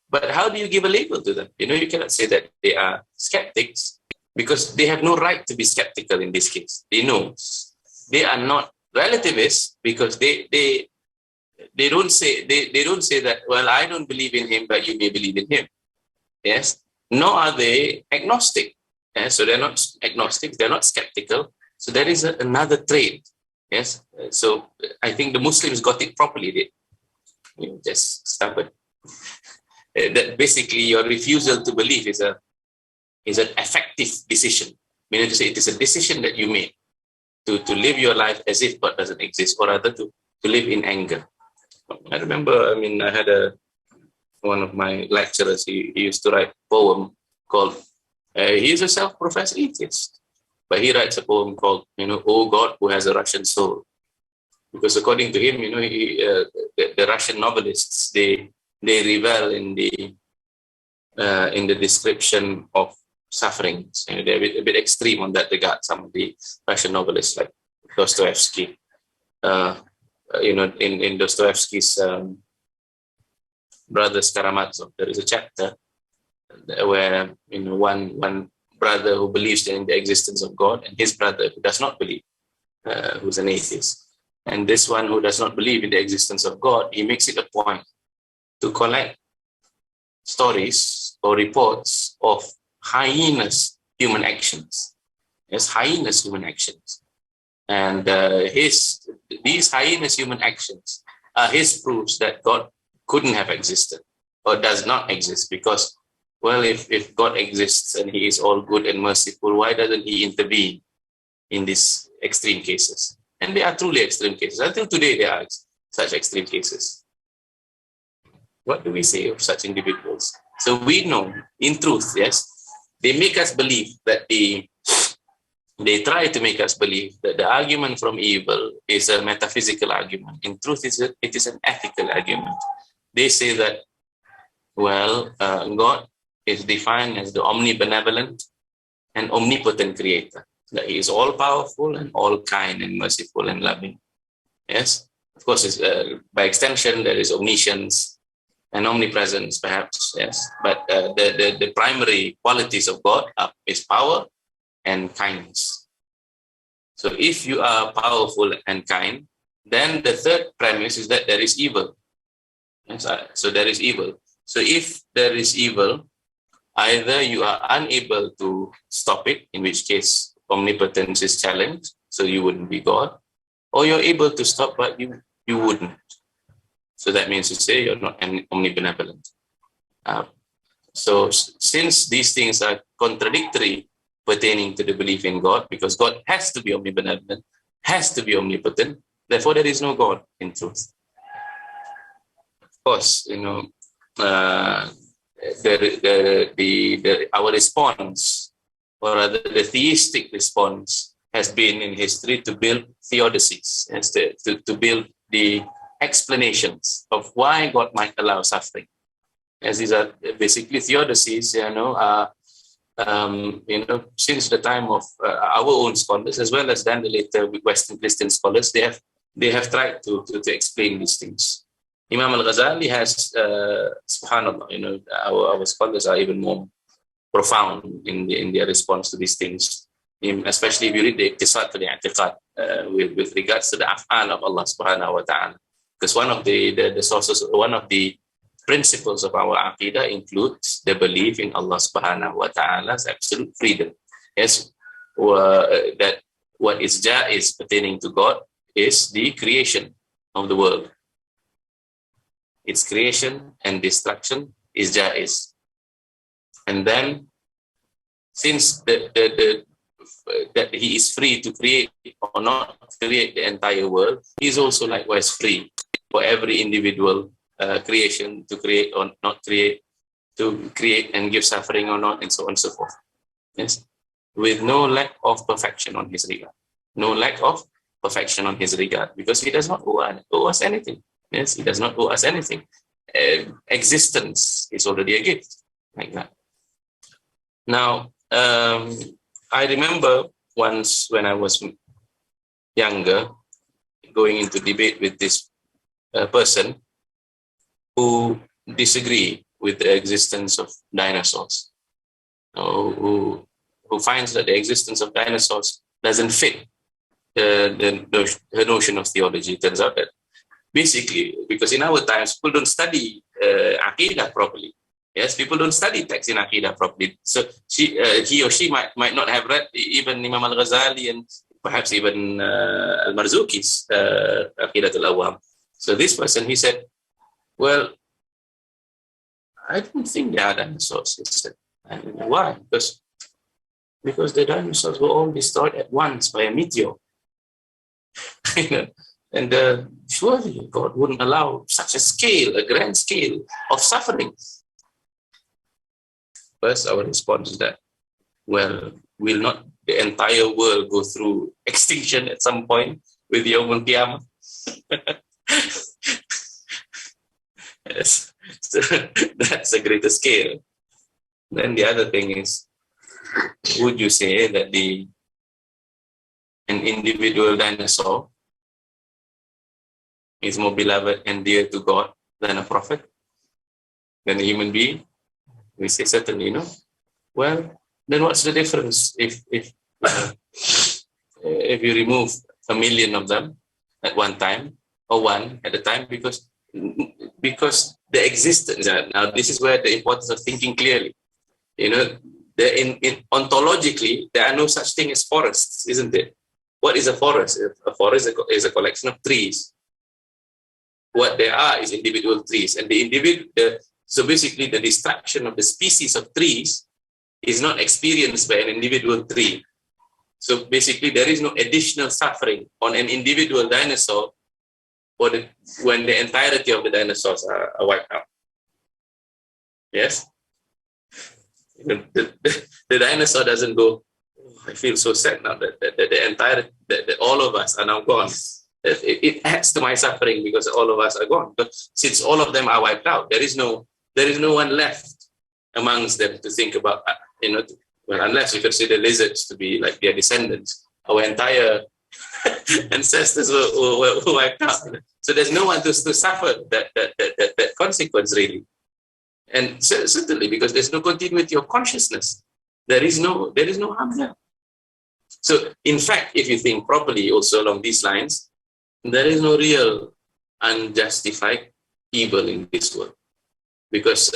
But how do you give a label to them? You cannot say that they are skeptics, because they have no right to be skeptical in this case. They know they are not relativists, because they don't say that, well, I don't believe in him, but you may believe in him. Yes. Nor are they agnostic. Yes? So they're not agnostic, they're not skeptical. So there is another trait. Yes. So I think the Muslims got it properly. They just stubborn. That basically your refusal to believe is an effective decision. Meaning to say it is a decision that you made to live your life as if God doesn't exist, or rather to live in anger. I remember, I had one of my lecturers, he used to write a poem called, he is a self-professed atheist, but he writes a poem called, "Oh God, who has a Russian soul." Because according to him, the Russian novelists, they revel in the description of sufferings. They're a bit extreme on that regard. Some of the Russian novelists, like Dostoevsky, in Dostoevsky's Brothers Karamazov, there is a chapter where one brother who believes in the existence of God, and his brother who does not believe, who's an atheist. And this one who does not believe in the existence of God, he makes it a point to collect stories or reports of heinous human actions. Yes, heinous human actions. And these heinous human actions are his proofs that God couldn't have existed or does not exist, because, well, if God exists and he is all good and merciful, why doesn't he intervene in these extreme cases? And they are truly extreme cases. Until today, there are such extreme cases. What do we say of such individuals? So we know, in truth, yes, they make us believe that they try to make us believe that the argument from evil is a metaphysical argument. In truth, it is an ethical argument. They say that, well, God is defined as the omnibenevolent and omnipotent creator, that he is all-powerful and all-kind and merciful and loving. Yes? Of course, by extension, there is omniscience and omnipresence, perhaps, yes. But the primary qualities of God is power and kindness. So if you are powerful and kind, then the third premise is that there is evil. Yes, so there is evil. So if there is evil, either you are unable to stop it, in which case omnipotence is challenged, so you wouldn't be God, or you're able to stop, but you wouldn't. So that means to say you're not omnibenevolent. So since these things are contradictory pertaining to the belief in God, because God has to be omnibenevolent, has to be omnipotent, therefore there is no God in truth. Of course, our response or rather the theistic response has been in history to build theodicies, to build the explanations of why God might allow suffering. As these are basically theodicies, since the time of our own scholars, as well as then the later Western Christian scholars, they have tried to explain these things. Imam Al-Ghazali has, subhanAllah, our scholars are even more profound in their response to these things, especially if you read the Iqtisad to the I'tiqad with regards to the af'al of Allah subhanahu wa ta'ala. Because one of the sources, one of the principles of our aqidah includes the belief in Allah subhanahu wa ta'ala's absolute freedom. Yes, that what is jaiz pertaining to God is the creation of the world. Its creation and destruction is jaiz. And then, since that he is free to create or not create the entire world, he is also likewise free for every individual creation to create or not create, to create and give suffering or not, and so on and so forth. Yes, with no lack of perfection on his regard. No lack of perfection on his regard, because he does not owe us anything. Yes, he does not owe us anything. Existence is already a gift, like that. Now, I remember once when I was younger, going into debate with this person who disagree with the existence of dinosaurs, who finds that the existence of dinosaurs doesn't fit her notion of theology. It turns out that basically, because in our times, people don't study Aqidah properly. Yes, people don't study text in Aqidah properly. So he or she might not have read even Imam Al-Ghazali and perhaps even Al-Marzuki's Aqidatul Awam. So this person, he said, well, I don't think there are dinosaurs. He said, why? Because the dinosaurs were all destroyed at once by a meteor. And surely God wouldn't allow such a grand scale of suffering. First, our response is that, well, will not the entire world go through extinction at some point with Yawm al-Qiyamah? Yes, so that's a greater scale. Then the other thing is, would you say that an individual dinosaur is more beloved and dear to God than a prophet, than a human being? We say certainly no. Well, then what's the difference if you remove 1 million of them at one time, or one at a time, because the existence. Now this is where the importance of thinking clearly. In ontologically, there are no such thing as forests, isn't it? What is a forest? A forest is a collection of trees. What there are is individual trees, and so basically the destruction of the species of trees is not experienced by an individual tree. So basically there is no additional suffering on an individual dinosaur when the entirety of the dinosaurs are wiped out. Yes? The dinosaur doesn't go, oh, I feel so sad now that all of us are now gone. It adds to my suffering because all of us are gone. But since all of them are wiped out, there is no one left amongst them to think about, well, unless we consider lizards to be like their descendants. Our entire ancestors were wiped out. So there's no one to suffer that consequence, really. And certainly because there's no continuity of consciousness, there is no harm there. So in fact, if you think properly also along these lines, there is no real unjustified evil in this world. Because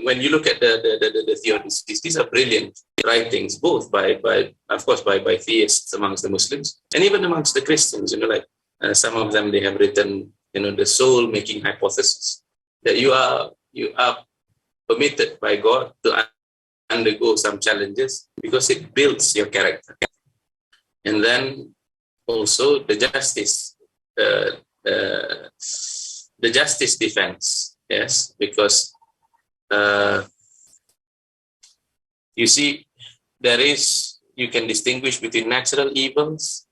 when you look at the theodicies, these are brilliant writings, both by theists amongst the Muslims and even amongst the Christians. Some of them, they have written, the soul-making hypothesis, that you are permitted by God to undergo some challenges because it builds your character. And then also the justice defense, yes, because you see, you can distinguish between natural evils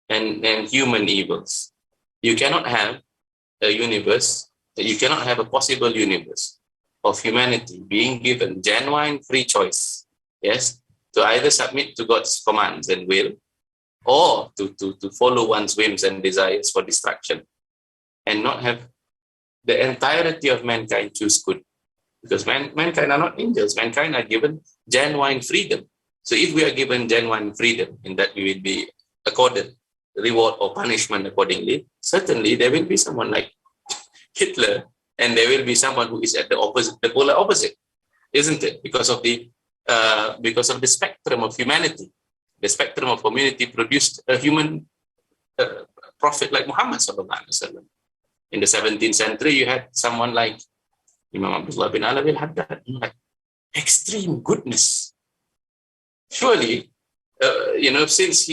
and human evils. You cannot have a universe, you cannot have a possible universe of humanity being given genuine free choice, yes, to either submit to God's commands and will, or to follow one's whims and desires for destruction, and not have the entirety of mankind choose good. Because mankind are not angels, mankind are given genuine freedom. So if we are given genuine freedom, in that we will be accorded reward or punishment accordingly, certainly there will be someone like Hitler, and there will be someone who is at the opposite, the polar opposite, isn't it? Because of the spectrum of humanity, the spectrum of humanity produced a human prophet like Muhammad sallallahu alaihi wasallam. In the 17th century, you had someone like Imam Abdullah bin Alawi al-Haddad, like extreme goodness. Surely, since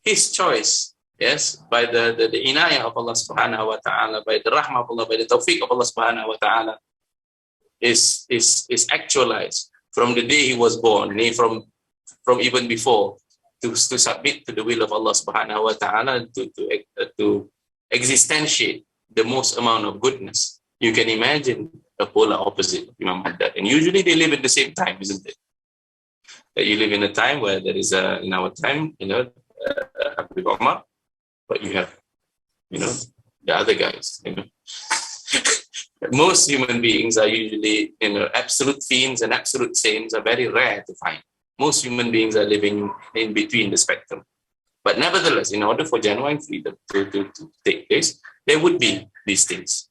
his choice, yes, by the inayah of Allah subhanahu wa ta'ala, by the rahmah of Allah, by the tawfiq of Allah subhanahu wa ta'ala, is actualized from the day he was born, from even before, to submit to the will of Allah subhanahu wa ta'ala, to existentiate the most amount of goodness. You can imagine a polar opposite of Imam Haddad. And usually they live at the same time, isn't it? That you live in a time where there is in our time, Habib Omar, but you have, the other guys, Most human beings are usually, absolute fiends and absolute saints are very rare to find. Most human beings are living in between the spectrum. But nevertheless, in order for genuine freedom to take place, there would be these things.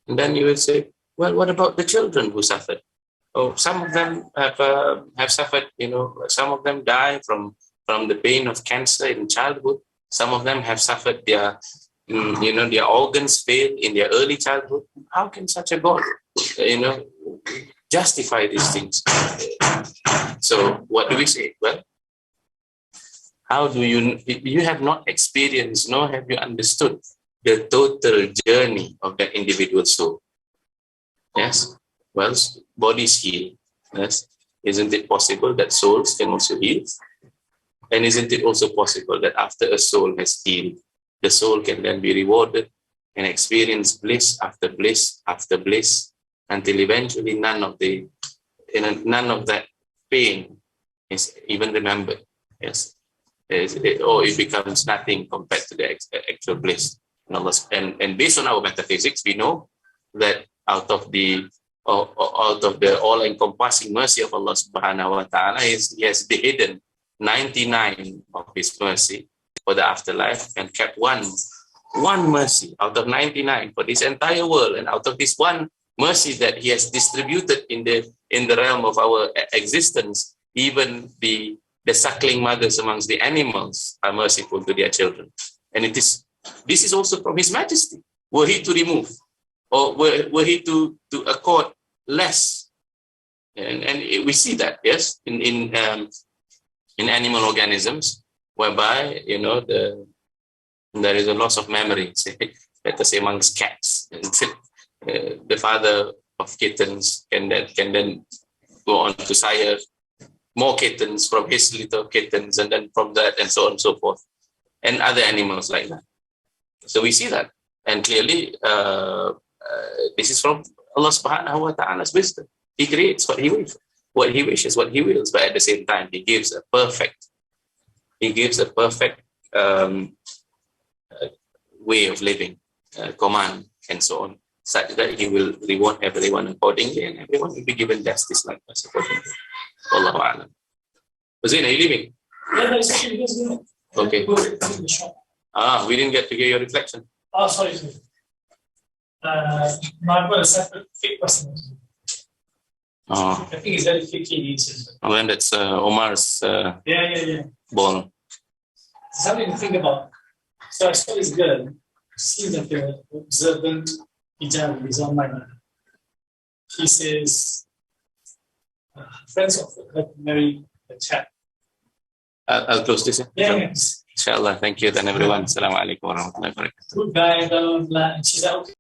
And then you will say, well, what about the children who suffered? Oh, some of them have suffered, some of them die from the pain of cancer in childhood. Some of them have suffered their organs fail in their early childhood. How can such a God, justify these things? So what do we say? Well, how do you have not experienced, nor have you understood the total journey of that individual soul? Yes. Well, bodies heal. Yes. Isn't it possible that souls can also heal? And isn't it also possible that after a soul has healed, the soul can then be rewarded and experience bliss after bliss after bliss, until eventually none of that pain is even remembered. Yes. It becomes nothing compared to the actual bliss. And based on our metaphysics, we know that out of the all-encompassing mercy of Allah subhanahu wa ta'ala, He has hidden 99 of His mercy for the afterlife and kept one mercy out of 99 for this entire world. And out of this one mercy that He has distributed in the realm of our existence, even the suckling mothers amongst the animals are merciful to their children. And this is also from His Majesty. Were He to remove, or were He to accord less, and we see that, yes, in animal organisms, whereby there is a loss of memory. Let us say amongst cats, the father of kittens can then go on to sire more kittens from his little kittens, and then from that, and so on and so forth, and other animals like that. So we see that, and clearly this is from Allah subhanahu wa ta'ala's wisdom. He creates what He wishes, what He wills, but at the same time He gives a perfect way of living, command, and so on, such that He will reward everyone accordingly, and everyone will be given justice likewise accordingly. Wallahu a'lam. Hussein, are you leaving? Yeah, it's actually good. Okay. We didn't get to hear your reflection. Oh, sorry. I've got a separate fake person. I think it's very ficky. Then that's Omar's ball. Something to think about. So I saw this girl, seems like an observant hijab, is online. She says, friends offered her to marry a chap. I'll close this. Yes. Inshallah. Thank you then, everyone. Assalamu alaikum wa rahmatullahi wa barakatuh. Good guy, blah, blah, blah. And she's like, okay.